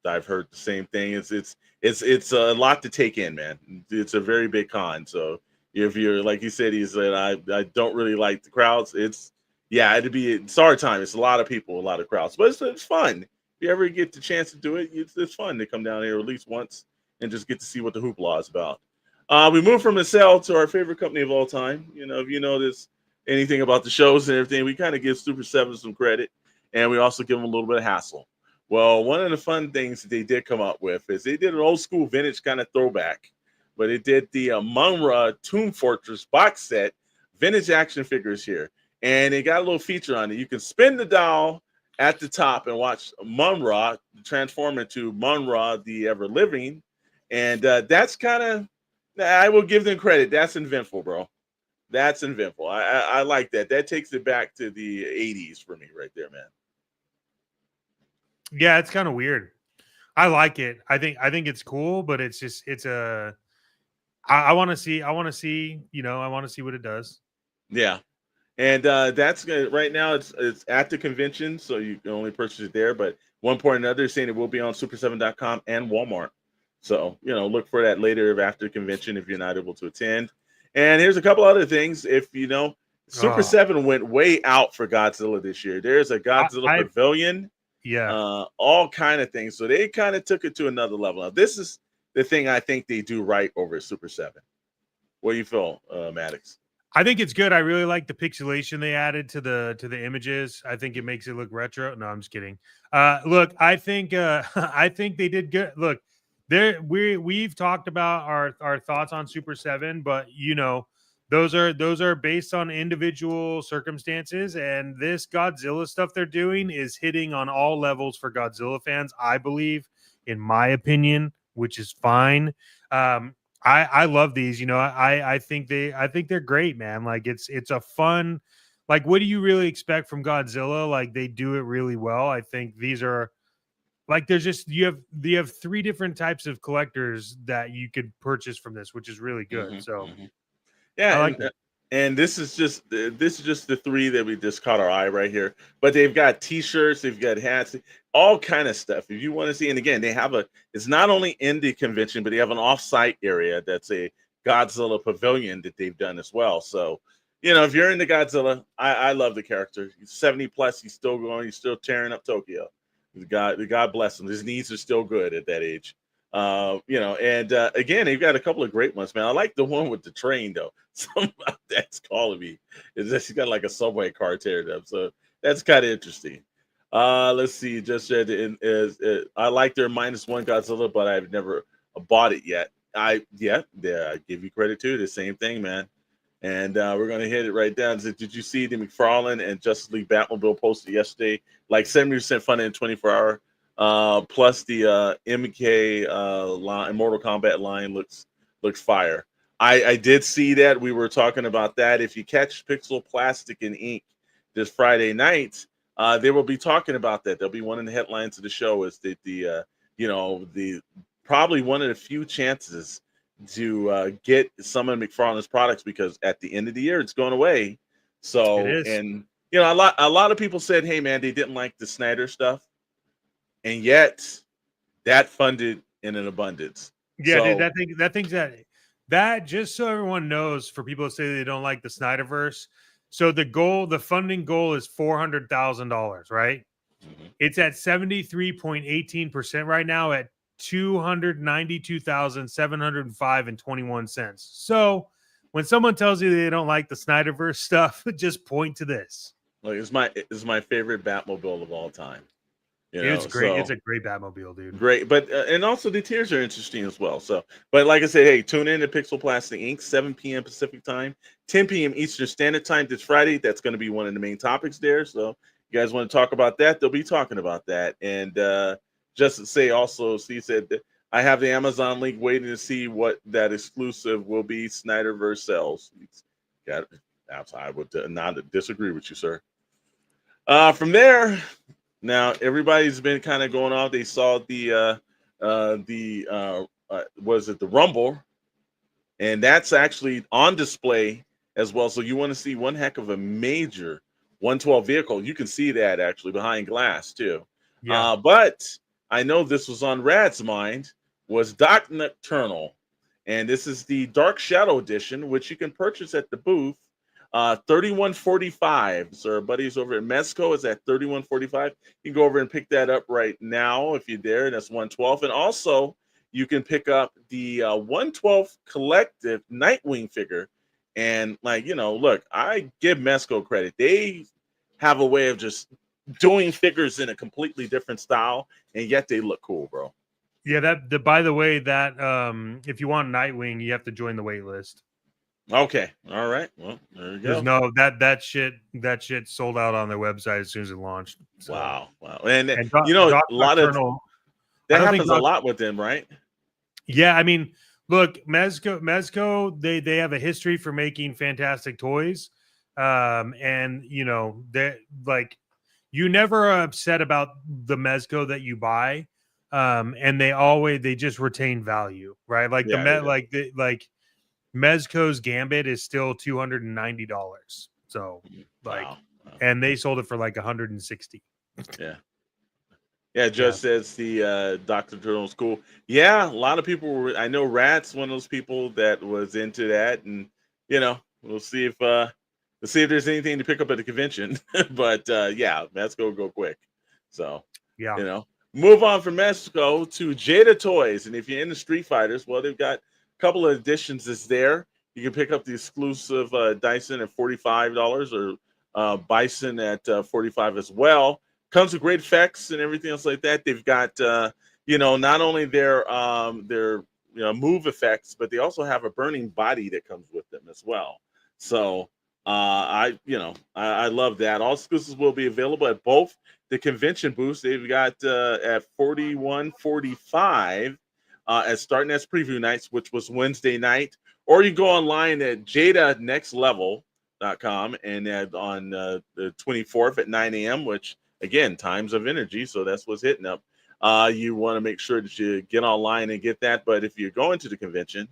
I've heard the same thing. It's a lot to take in, man. It's a very big con. So if you're, like you said, he said I don't really like the crowds. It's hard time. It's a lot of people, a lot of crowds, but it's fun. If you ever get the chance to do it, it's fun to come down here at least once and just get to see what the hoopla is about. We moved from Mattel to our favorite company of all time. If you notice anything about the shows and everything, we kind of give Super 7 some credit, and we also give them a little bit of hassle. Well, one of the fun things that they did come up with is they did an old school vintage kind of throwback, but it did the Munra Tomb Fortress box set, vintage action figures here. And it got a little feature on it. You can spin the dial at the top and watch Munra transform into Munra the Ever Living. And that's kind of, I will give them credit. That's inventful, bro. That's inventful. I like that. That takes it back to the 80s for me right there, man. Yeah, it's kind of weird. I like it. I think it's cool, but it's just I want to see. I want to see what it does. Yeah, and that's right now. It's at the convention, so you can only purchase it there. But one point or another, saying it will be on super7.com and Walmart. So look for that later after the convention if you're not able to attend. And here's a couple other things. If Super 7 went way out for Godzilla this year. There's a Godzilla pavilion. Yeah. All kind of things. So they kind of took it to another level. Now, this is the thing I think they do right over at Super 7. What do you feel, Maddox? I think it's good. I really like the pixelation they added to the images. I think it makes it look retro. No, I'm just kidding. Look, I think they did good. Look, we've talked about our thoughts on Super 7, but those are based on individual circumstances, and this Godzilla stuff they're doing is hitting on all levels for Godzilla fans, I believe, in my opinion, which is fine. I love these. I think they're great, man. Like it's a fun. Like, what do you really expect from Godzilla? Like, they do it really well. I think these are like there's just you have 3 different types of collectors that you could purchase from this, which is really good. Yeah, I like that. And this is just the 3 that we just caught our eye right here. But they've got T-shirts, they've got hats, all kind of stuff. If you want to see, and again, they have it's not only in the convention, but they have an off-site area that's a Godzilla pavilion that they've done as well. So, if you're into Godzilla, I love the character. He's 70 plus, he's still going, he's still tearing up Tokyo. God bless him. His knees are still good at that age. Again, they've got a couple of great ones, man. I like the one with the train, though. Something about that's calling me is that he's got like a subway car teared up, so that's kind of interesting. Let's see. Just said I like their -1 Godzilla, but I've never bought it yet. I give you credit too. The same thing, man. And we're gonna hit it right down. Did you see the McFarlane and Justice League Batmobile posted yesterday? Like 70% funded in 24 hour. Plus the MK line, Mortal Kombat line looks fire. I did see that. We were talking about that. If you catch Pixel Plastic and Ink this Friday night, they will be talking about that. They'll be one of the headlines of the show is that the probably one of the few chances to get some of McFarlane's products, because at the end of the year it's going away. So and a lot of people said, hey man, they didn't like the Snyder stuff. And yet, that funded in an abundance. Yeah, so, dude, that just so everyone knows, for people that say they don't like the Snyderverse. So the funding goal is $400,000, right? Mm-hmm. It's at 73.18% right now at $292,705.21. So when someone tells you they don't like the Snyderverse stuff, just point to this. Like it's my favorite Batmobile of all time. It's great. It's a great Batmobile, dude. Great, but and also the tiers are interesting as well. So, but like I said, hey, tune in to Pixel Plastic Inc. 7 p.m. Pacific time, 10 p.m. Eastern Standard Time this Friday. That's going to be one of the main topics there. So, you guys want to talk about that? They'll be talking about that. And just to say also, he said that I have the Amazon link waiting to see what that exclusive will be. Snyderverse sells. Got it. I would not disagree with you, sir. From there, now everybody's been kind of going off. They saw the was it the Rumble, and that's actually on display as well. So you want to see one heck of a major 112 vehicle? You can see that actually behind glass too. Yeah. But I know this was on Rad's mind, was Doc Nocturnal, and this is the Dark Shadow Edition, which you can purchase at the booth. 31.45. So our buddies over at Mezco is at 31.45. You can go over and pick that up right now if you're there. That's 112. And also you can pick up the 112 collective Nightwing figure. And like, you know, look, I give Mezco credit. They have a way of just doing figures in a completely different style, and yet they look cool, bro. Yeah, by the way, that if you want Nightwing, you have to join the wait list. Okay. All right. Well, there you go. There's no that shit sold out on their website as soon as it launched. So. Wow. And you know, a lot of that happens a lot with them, right? Yeah, I mean, look, Mezco, they have a history for making fantastic toys. And you know, they like you never are upset about the Mezco that you buy. And they just retain value, right? Like Mezco's Gambit is still $290. So like, wow. And they sold it for like 160. Yeah. Yeah, just says the Dr. Turtle's cool. Yeah, a lot of people were. I know Rat's one of those people that was into that, and you know, we'll see if there's anything to pick up at the convention. But yeah, Mezco go quick. So yeah, you know, move on from Mezco to Jada Toys, and if you're into Street Fighters, well, they've got couple of editions is there. You can pick up the exclusive Dyson at $45 or Bison at $45 as well. Comes with great effects and everything else like that. They've got you know, not only their move effects, but they also have a burning body that comes with them as well. So I love that. All exclusives will be available at both the convention booths. They've got at 41.45 starting as preview nights, which was Wednesday night, or you go online at jadanextlevel.com and on the 24th at 9 a.m., which again, times of energy, so that's what's hitting up. You want to make sure that you get online and get that, but if you're going to the convention,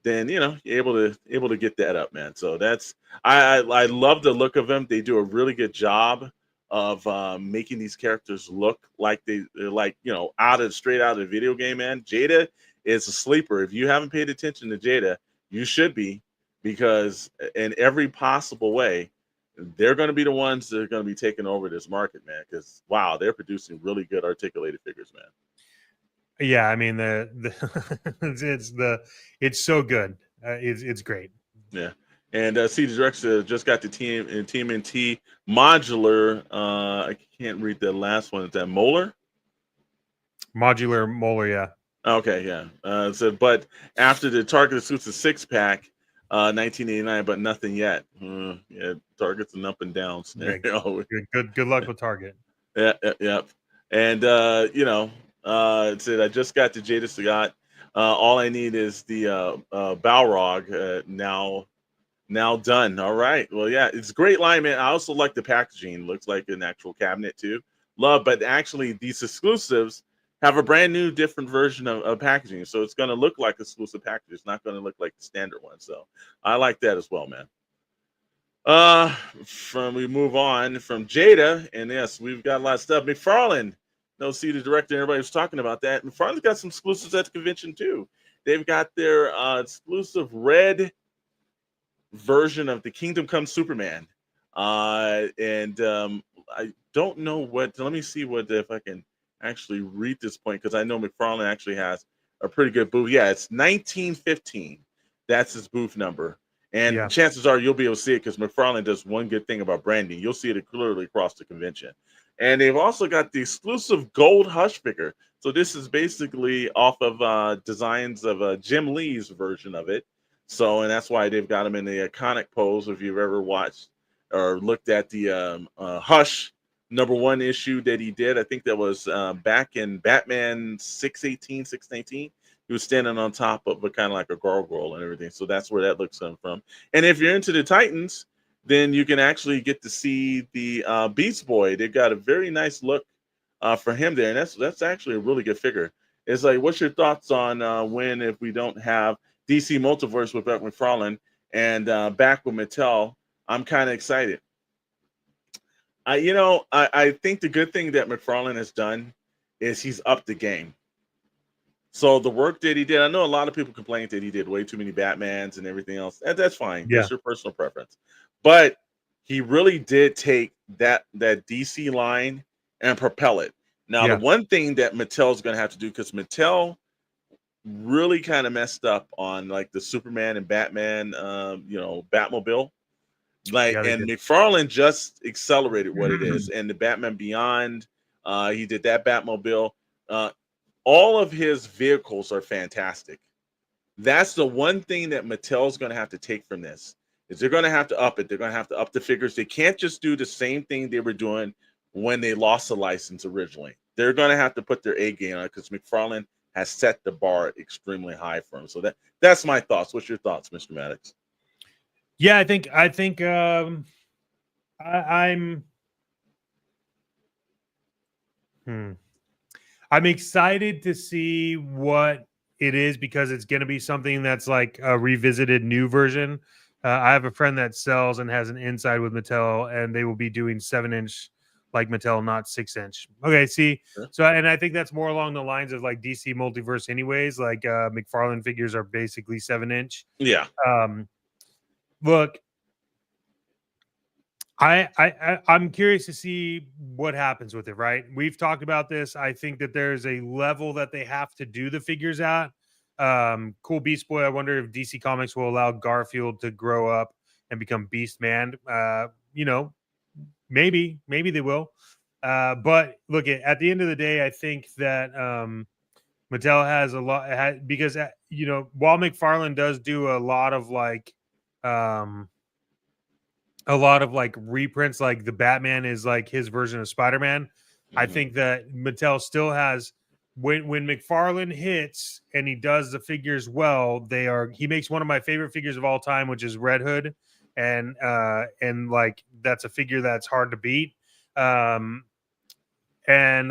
then you know you're able to get that up, man. So that's I love the look of them. They do a really good job of making these characters look like they're like, you know, straight out of the video game, man. Jada is a sleeper. If you haven't paid attention to Jada, you should be, because in every possible way, they're going to be the ones that are going to be taking over this market, man. Because wow, they're producing really good articulated figures, man. Yeah, I mean it's so good. It's great. Yeah. And CD Directs just got the TMNT modular. I can't read the last one. Is that Molar? Modular Molar, yeah. Okay, yeah. But after the Target exclusive 6-pack, 1989, but nothing yet. Yeah, Target's an up and down scenario. Good luck with Target. Yeah. And you know, it said I just got the Jada Sagat. All I need is the Balrog now done. All right. Well, yeah, it's a great line, man. I also like the packaging. Looks like an actual cabinet too. But actually these exclusives have a brand new different version of packaging. So it's going to look like exclusive package. It's not going to look like the standard one. So I like that as well, man. We move on from Jada, and yes, we've got a lot of stuff. McFarlane, no, see the director, everybody was talking about that. McFarlane's got some exclusives at the convention too. They've got their exclusive red version of the Kingdom Come Superman. I don't know what, let me see if I can actually read this point, because I know McFarlane actually has a pretty good booth. Yeah, it's 1915. That's his booth number. And chances are you'll be able to see it, because McFarlane does one good thing about branding. You'll see it clearly across the convention. And they've also got the exclusive gold Hush figure. So this is basically off of designs of Jim Lee's version of it. So, and that's why they've got him in the iconic pose. If you've ever watched or looked at the Hush #1 issue that he did. I think that was back in Batman 619. He was standing on top of a kind of like a gargoyle and everything. So that's where that looks coming from. And if you're into the Titans, then you can actually get to see the Beast Boy. They've got a very nice look for him there, and that's actually a really good figure. It's like, what's your thoughts on when if we don't have DC Multiverse with McFarlane and back with Mattel? I'm kind of excited. I think the good thing that McFarlane has done is he's upped the game. So the work that he did, I know a lot of people complained that he did way too many Batmans and everything else. That's fine. Yeah. That's your personal preference. But he really did take that DC line and propel it. Now, the one thing that Mattel's going to have to do, because Mattel really kind of messed up on like the Superman and Batman, Batmobile. And McFarlane just accelerated what it is. And the Batman Beyond, he did that Batmobile. All of his vehicles are fantastic. That's the one thing that Mattel's going to have to take from this, is they're going to have to up it. They're going to have to up the figures. They can't just do the same thing they were doing when they lost the license originally. They're going to have to put their A game on it, because McFarlane has set the bar extremely high for him. So that's my thoughts. What's your thoughts, Mr. Maddox? Yeah, I think I'm excited to see what it is, because it's going to be something that's like a revisited new version. I have a friend that sells and has an inside with Mattel, and they will be doing 7-inch like Mattel, not 6-inch. Okay, see, so and I think that's more along the lines of like DC Multiverse, anyways. Like McFarlane figures are basically 7-inch. Yeah. Look, I'm curious to see what happens with it, right? We've talked about this. I think that there's a level that they have to do the figures at. Cool Beast Boy, I wonder if DC Comics will allow Garfield to grow up and become Beast Man. Maybe they will. But look, at the end of the day, I think that Mattel has a lot, because while McFarlane does do a lot of reprints, like the Batman is like his version of Spider-Man. I think that Mattel still has, when McFarlane hits and he does the figures well, he makes one of my favorite figures of all time, which is Red Hood, and like that's a figure that's hard to beat. And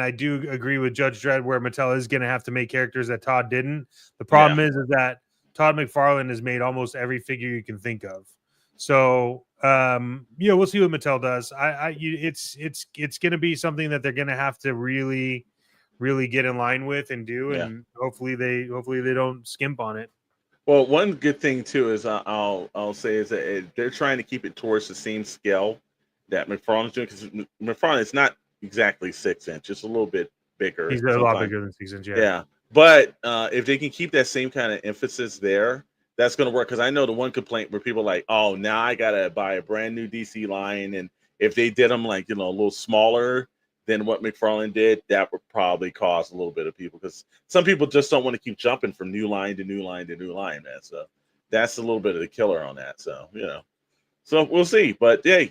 I do agree with Judge Dredd where Mattel is going to have to make characters that Todd didn't. The problem is that Todd McFarlane has made almost every figure you can think of. So we'll see what Mattel does. It's going to be something that they're going to have to really, really get in line with and do, and hopefully they don't skimp on it. Well, one good thing too is I'll say is that they're trying to keep it towards the same scale that McFarlane's doing, because McFarlane is not exactly 6-inch; it's a little bit bigger. He's a lot bigger than 6-inch. Yeah. But if they can keep that same kind of emphasis there, that's going to work. Because I know the one complaint where people are like, oh, now I got to buy a brand new DC line. And if they did them like, a little smaller than what McFarlane did, that would probably cause a little bit of people, because some people just don't want to keep jumping from new line to new line to new line, man. So that's a little bit of the killer on that. So, so we'll see. But hey,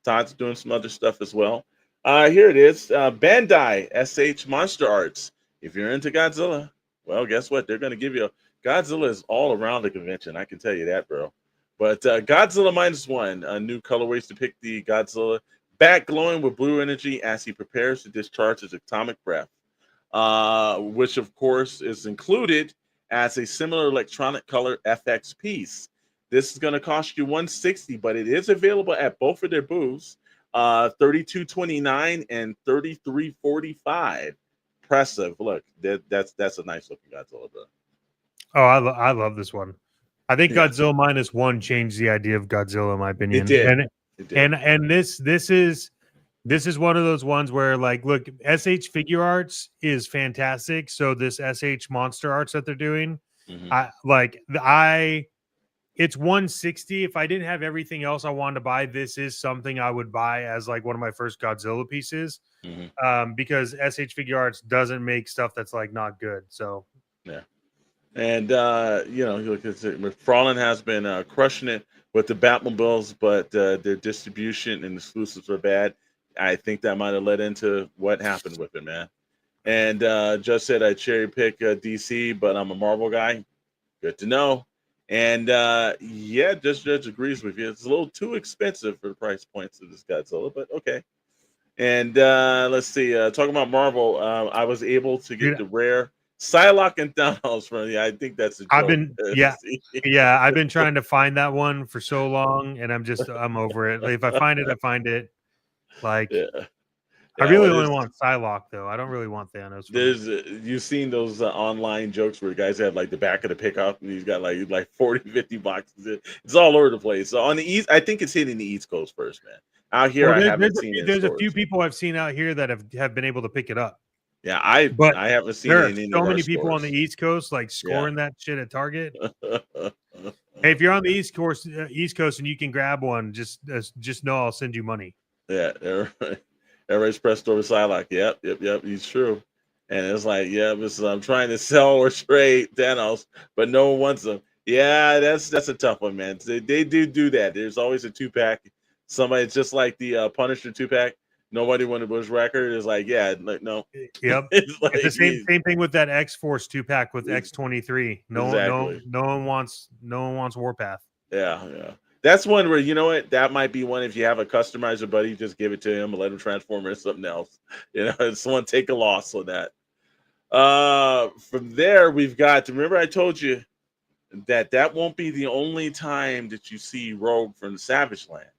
Todd's doing some other stuff as well. Here it is. Bandai SH Monster Arts. If you're into Godzilla, well, guess what? They're going to give you Godzilla is all around the convention. I can tell you that, bro. But Godzilla -1, a new colorways depict the Godzilla back glowing with blue energy as he prepares to discharge his atomic breath, which of course is included as a similar electronic color FX piece. This is going to cost you $160, but it is available at both of their booths, $32.29 and $33.45. Impressive. Look, that's a nice looking Godzilla, bro. Oh, I love this one. I think Godzilla -1 changed the idea of Godzilla, in my opinion. It did. And this is one of those ones where, like, look, SH Figure Arts is fantastic. So this SH Monster Arts that they're doing, it's $160. If I didn't have everything else I wanted to buy, this is something I would buy as like one of my first Godzilla pieces. Because SH Figure Arts doesn't make stuff that's like not good. So yeah. And McFarlane has been crushing it with the Batmobiles, but their distribution and exclusives are bad. I think that might have led into what happened with it, man. And just said I cherry pick DC, but I'm a Marvel guy. Good to know. And yeah, just agrees with you. It's a little too expensive for the price points of this Godzilla, but okay. And let's see. Talking about Marvel, I was able to get Dude, the rare Psylocke and Thanos from you. I think that's a I've joke. been yeah, I've been trying to find that one for so long, and I'm over it. Like, if I find it, I find it. Like yeah. I Yeah, really well, only want Psylocke though. I don't really want Thanos. From it. there's you've seen those online jokes where guys have like the back of the pickup and he's got like 40, 50 boxes. It's all over the place. So on the east, I think it's hitting the East Coast first, man. Out here, Well, I haven't seen it in there's a few stores. people I've seen out here that have been able to pick it up. Yeah, But I haven't seen there it are in any so of our many people on the stores. East Coast like Yeah. scoring that shit at Target. Hey, if you're on the East Coast, and you can grab one, just know I'll send you money. Yeah, everybody's pressed over Psylocke. Yep. He's true. And it's like, yeah, I'm trying to sell or trade Thanos, but no one wants them. Yeah, that's a tough one, man. They do that. There's always a 2-pack. Somebody just like the Punisher 2-pack. Nobody wanted Bush record. Is like, yeah, like no. Yep. It's like It's the same thing with that X-Force 2-pack with X-23. Exactly. No one wants Warpath. Yeah. That's one where, you know what, that might be one. If you have a customizer buddy, just give it to him and let him transform into something else. You know, someone take a loss on that. From there, we've got, remember I told you that won't be the only time that you see Rogue from the Savage Lands.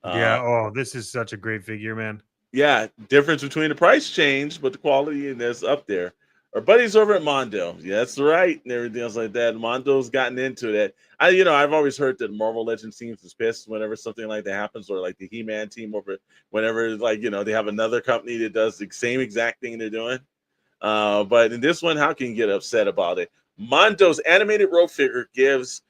Yeah. Oh, this is such a great figure, man. Yeah, difference between the price change, but the quality and that's up there. Our buddies over at Mondo, yeah, that's right, and everything else like that. Mondo's gotten into that. I've always heard that Marvel Legends teams is pissed whenever something like that happens, or like the He-Man team over whenever they have another company that does the same exact thing they're doing. But in this one, how can you get upset about it? Mondo's animated Rogue figure gives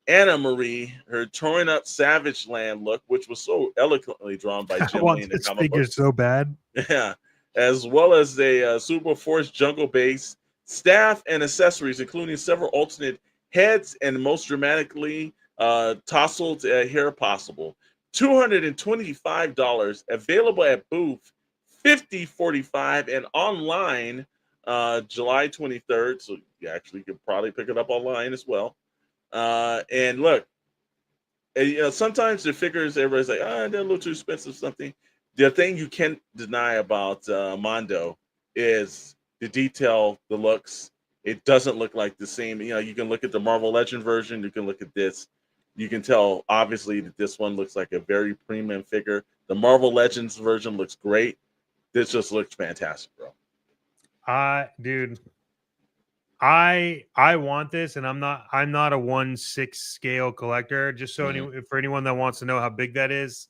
Anna Marie her torn up Savage Land look, which was so eloquently drawn by Jim Lee in the comic book. So bad. Yeah, as well as a Super Force Jungle Base, staff and accessories, including several alternate heads and most dramatically tousled hair possible. $225, available at booth 5045 and online July 23rd. So you actually could probably pick it up online as well. And look, sometimes the figures, everybody's like, they're a little too expensive, something. The thing you can't deny about Mondo is the detail, the looks. It doesn't look like the same. You can look at the Marvel Legend version. You can look at this. You can tell, obviously, that this one looks like a very premium figure. The Marvel Legends version looks great. This just looks fantastic, bro. Dude, I want this, and I'm not a 1/6 scale collector. Just so for anyone that wants to know how big that is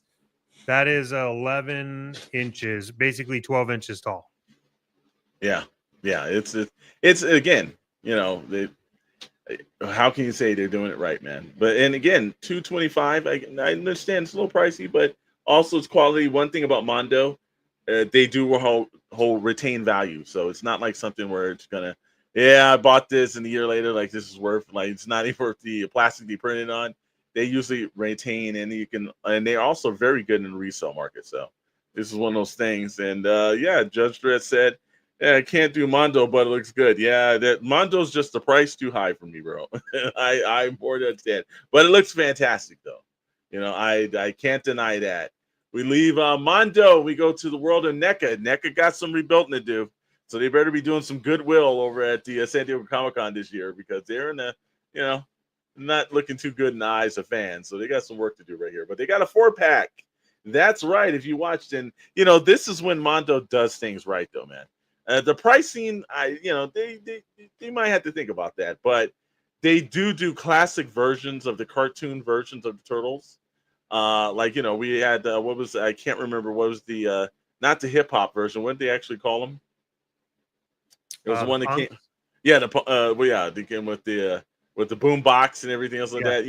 11 inches, basically 12 inches tall. Yeah. It's again, how can you say they're doing it right, man? And again, $225. I understand it's a little pricey, but also it's quality. One thing about Mondo, they do hold retain value, so it's not like something where it's gonna. Yeah, I bought this, and a year later, like this is worth it's not even worth the plastic they printed on. They usually retain, and they're also very good in the resale market. So this is one of those things. And Judge Dredd said, "Yeah, I can't do Mondo, but it looks good." Yeah, that Mondo's just the price too high for me, bro. I'm more than understand, but it looks fantastic though. I can't deny that. We leave Mondo, we go to the world of NECA. NECA got some rebuilding to do. So they better be doing some goodwill over at the San Diego Comic-Con this year, because they're in not looking too good in the eyes of fans. So they got some work to do right here. But they got a 4-pack. That's right. If you watched, and this is when Mondo does things right, though, man. The pricing, they might have to think about that, but they do classic versions of the cartoon versions of the Turtles. We had I can't remember what was the not the hip hop version. What did they actually call them? It was the one that came. Yeah, they came with the boom box and everything else like that.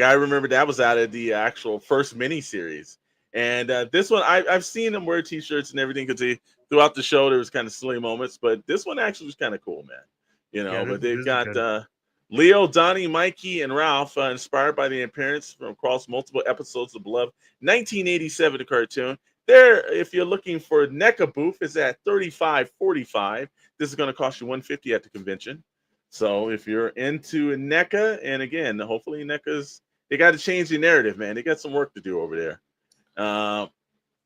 I remember that was out of the actual first mini series. And this one, I've seen them wear T-shirts and everything, because throughout the show there was kind of silly moments, but this one actually was kind of cool, man. But they've got Leo, Donnie, Mikey, and Ralph, inspired by the appearance from across multiple episodes of beloved 1987 cartoon. There, if you're looking for NECA booth, it's at $35.45. This is going to cost you $150 at the convention. So if you're into NECA, and again, hopefully NECA's, they got to change the narrative, man. They got some work to do over there.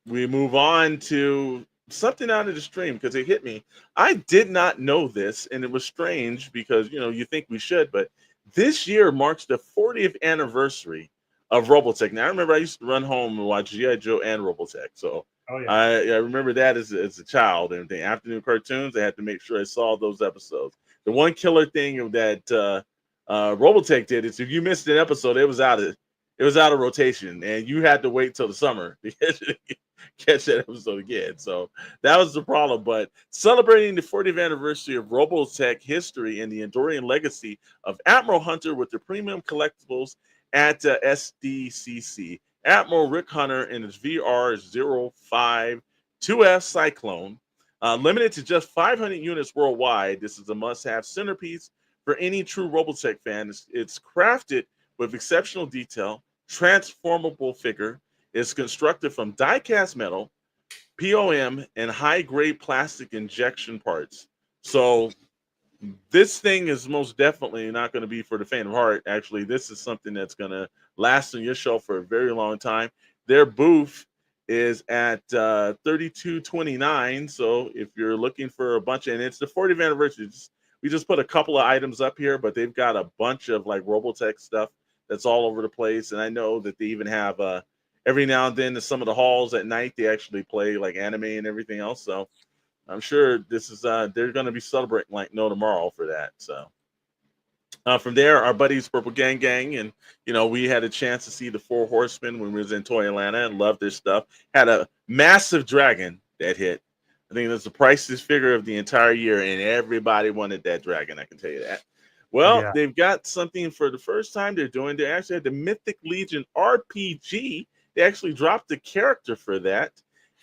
We move on to something out of the stream because it hit me. I did not know this, and it was strange because, you know, you think we should, but this year marks the 40th anniversary of Robotech. Now, I remember I used to run home and watch G.I. Joe and Robotech. So I remember that as a child. And the afternoon cartoons, I had to make sure I saw those episodes. The one killer thing that Robotech did is if you missed an episode, it was out of rotation, and you had to wait till the summer to catch that episode again. So that was the problem. But celebrating the 40th anniversary of Robotech history and the enduring legacy of Admiral Hunter with the premium collectibles at SDCC. Admiral Rick Hunter in his VR-05 2F Cyclone, limited to just 500 units worldwide. This is a must-have centerpiece for any true Robotech fan. It's crafted with exceptional detail, transformable figure. It's constructed from die-cast metal, POM, and high-grade plastic injection parts. So this thing is most definitely not going to be for the faint of heart. Actually, this is something that's going to last on your shelf for a very long time. Their booth is at 3229. So if you're looking for a bunch, and it's the 40th anniversary, we just put a couple of items up here, but they've got a bunch of like Robotech stuff that's all over the place. And I know that they even have every now and then in some of the halls at night, they actually play like anime and everything else. So I'm sure this is they're going to be celebrating like no tomorrow for that. So from there, our buddies Purple Gang, and you know, we had a chance to see the Four Horsemen when we was in Toy Atlanta and loved their stuff. Had a massive dragon that hit. I think that's the priciest figure of the entire year, and everybody wanted that dragon. I can tell you that. Well, they've got something for the first time they're doing. They actually had the Mythic Legion RPG. They actually dropped the character for that.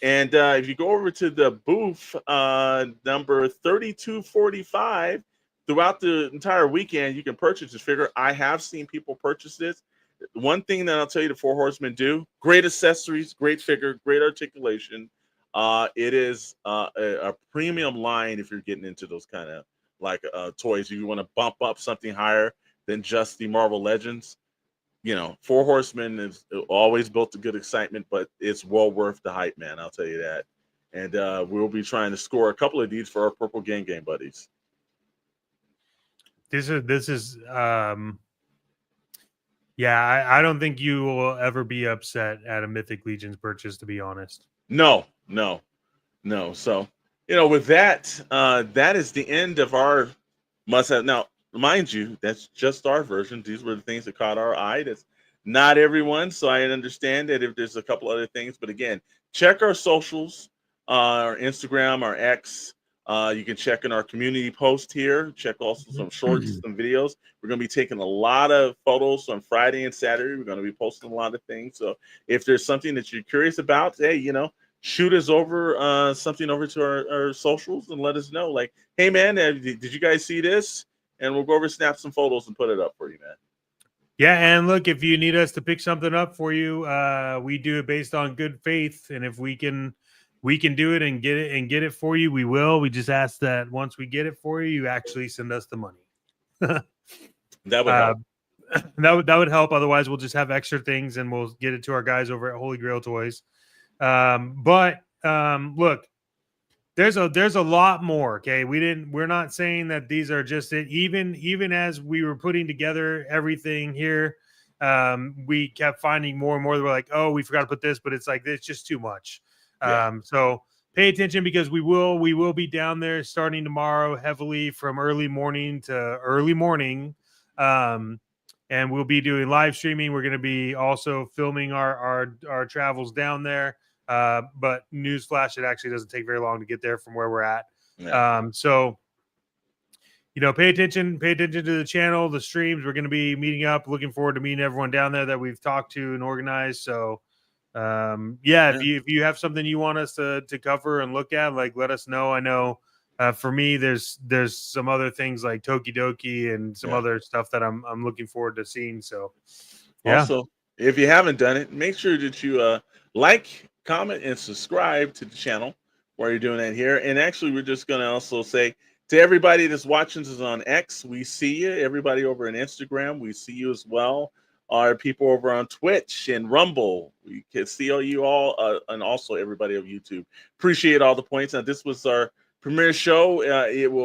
And if you go over to the booth number 3245, throughout the entire weekend, you can purchase this figure. I have seen people purchase this. One thing that I'll tell you the Four Horsemen do, great accessories, great figure, great articulation. It is a premium line if you're getting into those kind of like toys. If you want to bump up something higher than just the Marvel Legends, you know, Four Horsemen is always built a good excitement, but it's well worth the hype, man. I'll tell you that. And we'll be trying to score a couple of these for our Purple Gang buddies. This is yeah, I don't think you will ever be upset at a Mythic Legions purchase, to be honest. No. So, you know, with that, that is the end of our must-have. Now, mind you, that's just our version. These were the things that caught our eye. That's not everyone, so I understand that if there's a couple other things. But again, check our socials, our Instagram, our X. You can check in our community post here. Check also some shorts, some videos. We're going to be taking a lot of photos on Friday and Saturday. We're going to be posting a lot of things. So if there's something that you're curious about, hey, you know, shoot us over something over to our socials and let us know. Like, hey, man, did you guys see this? And we'll go over, snap some photos and put it up for you, man. Yeah, and look, if you need us to pick something up for you, we do it based on good faith. And if we can do it and get it for you, we will. We just ask that once we get it for you, you actually send us the money. That would help. That would help. Otherwise, we'll just have extra things and we'll get it to our guys over at Holy Grail Toys. But look, there's a lot more. Okay, we're not saying that these are just it. Even as we were putting together everything here, we kept finding more and more that we're like, oh, we forgot to put this, but it's like it's just too much. So pay attention because we will be down there starting tomorrow heavily from early morning to early morning. And we'll be doing live streaming. We're going to be also filming our travels down there. But newsflash, it actually doesn't take very long to get there from where we're at. Yeah. So, you know, pay attention to the channel, the streams. We're going to be meeting up, looking forward to meeting everyone down there that we've talked to and organized. So, if you have something you want us to cover and look at, like, let us know. I know for me, there's some other things like Tokidoki and some other stuff that I'm looking forward to seeing. So, also, if you haven't done it, make sure that you like, comment, and subscribe to the channel while you're doing that here. And actually, we're just going to also say to everybody that's watching us on X, we see you. Everybody over on Instagram, we see you as well. Our people over on Twitch and Rumble, we can see you all, and also everybody on YouTube. Appreciate all the points. Now, this was our premiere show.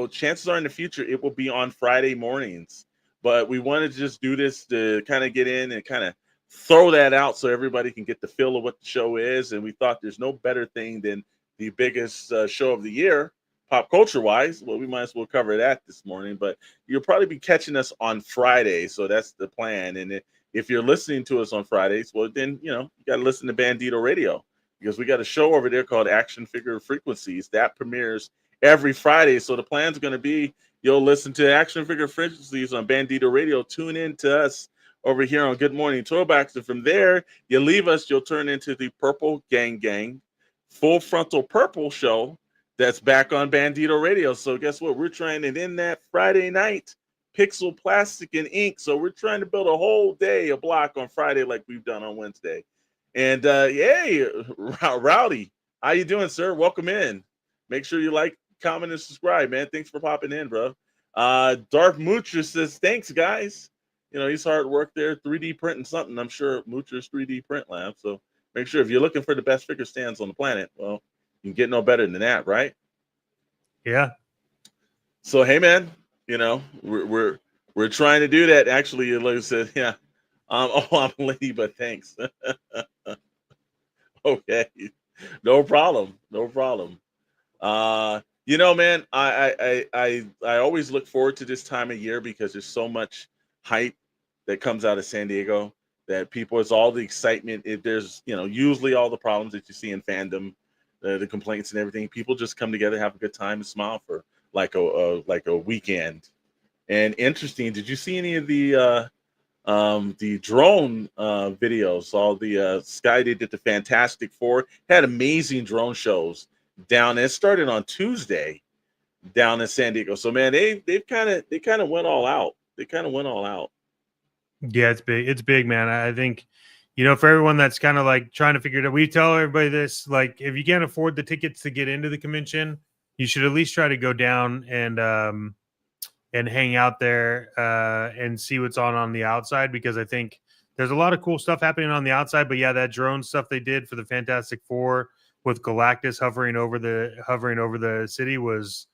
Chances are in the future, it will be on Friday mornings. But we wanted to just do this to kind of get in and kind of throw that out so everybody can get the feel of what the show is. And we thought there's no better thing than the biggest show of the year, pop culture wise. Well, we might as well cover that this morning, but you'll probably be catching us on Friday. So that's the plan. And if you're listening to us on Fridays, well, then, you got to listen to Bandito Radio, because we got a show over there called Action Figure Frequencies that premieres every Friday. So the plan's going to be you'll listen to Action Figure Frequencies on Bandito Radio. Tune in to us over here on Good Morning Throwbacks. And from there, you leave us, you'll turn into the Purple Gang Full Frontal Purple show that's back on Bandito Radio. So guess what? We're trying to end that Friday night pixel, plastic, and ink. So we're trying to build a whole day, a block on Friday like we've done on Wednesday. And hey, Rowdy, how you doing, sir? Welcome in. Make sure you like, comment, and subscribe, man. Thanks for popping in, bro. Dark Moocher says, thanks, guys. He's hard work there, 3D printing something. I'm sure Moocher's 3D print lab. So make sure if you're looking for the best figure stands on the planet, well, you can get no better than that, right? Yeah. So hey, man, we're trying to do that. Actually, like I said, yeah. I'm lady, but thanks. Okay, no problem. Man, I always look forward to this time of year because there's so much hype that comes out of San Diego that it's all the excitement. There's usually all the problems that you see in fandom, the complaints and everything. People just come together, have a good time, and smile for like a weekend. And interesting, did you see any of the drone videos? All the Sky did the Fantastic Four had amazing drone shows down. It started on Tuesday down in San Diego. So man, they kind of went all out. Yeah, it's big, man. I think for everyone that's kind of like trying to figure it out, we tell everybody this, like, if you can't afford the tickets to get into the convention, you should at least try to go down and hang out there and see what's on the outside, because I think there's a lot of cool stuff happening on the outside. But yeah, that drone stuff they did for the Fantastic Four with Galactus hovering over the city was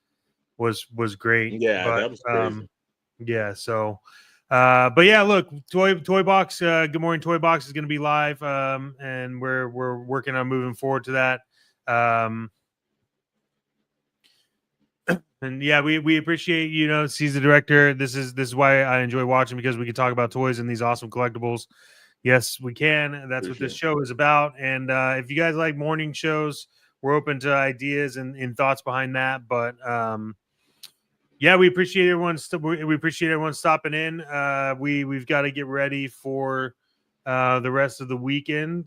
great. Yeah, that was crazy. Yeah, so but yeah, look, Toy Box, Good Morning Toy Box is going to be live, and we're working on moving forward to that. And yeah, we appreciate, he's the director. This is why I enjoy watching, because we can talk about toys and these awesome collectibles. Yes, we can. That's what this show is about. And if you guys like morning shows, we're open to ideas and thoughts behind that. But yeah, we appreciate everyone. We appreciate everyone stopping in. We've got to get ready for the rest of the weekend.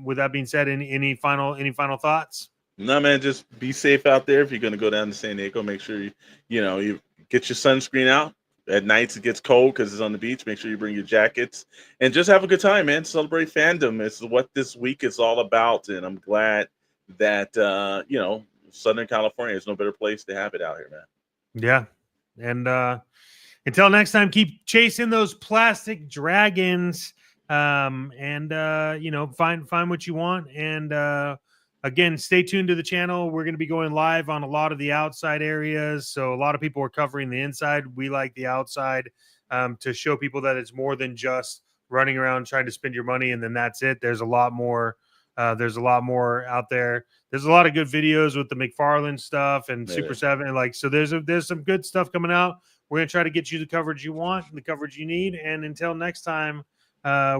With that being said, any final thoughts? No, man, just be safe out there. If you're going to go down to San Diego, make sure you get your sunscreen out. At nights it gets cold because it's on the beach. Make sure you bring your jackets and just have a good time, man. Celebrate fandom. It's what this week is all about, and I'm glad that Southern California is no better place to have it out here, man. Yeah, and until next time, keep chasing those plastic dragons, and find what you want, and again, stay tuned to the channel. We're going to be going live on a lot of the outside areas. So a lot of people are covering the inside. We like the outside to show people that it's more than just running around trying to spend your money and then that's it. There's a lot more. There's a lot more out there. There's a lot of good videos with the McFarlane stuff and Super 7. And so there's some good stuff coming out. We're going to try to get you the coverage you want and the coverage you need. And until next time,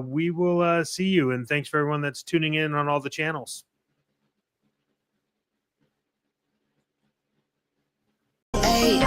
we will see you. And thanks for everyone that's tuning in on all the channels. Hey,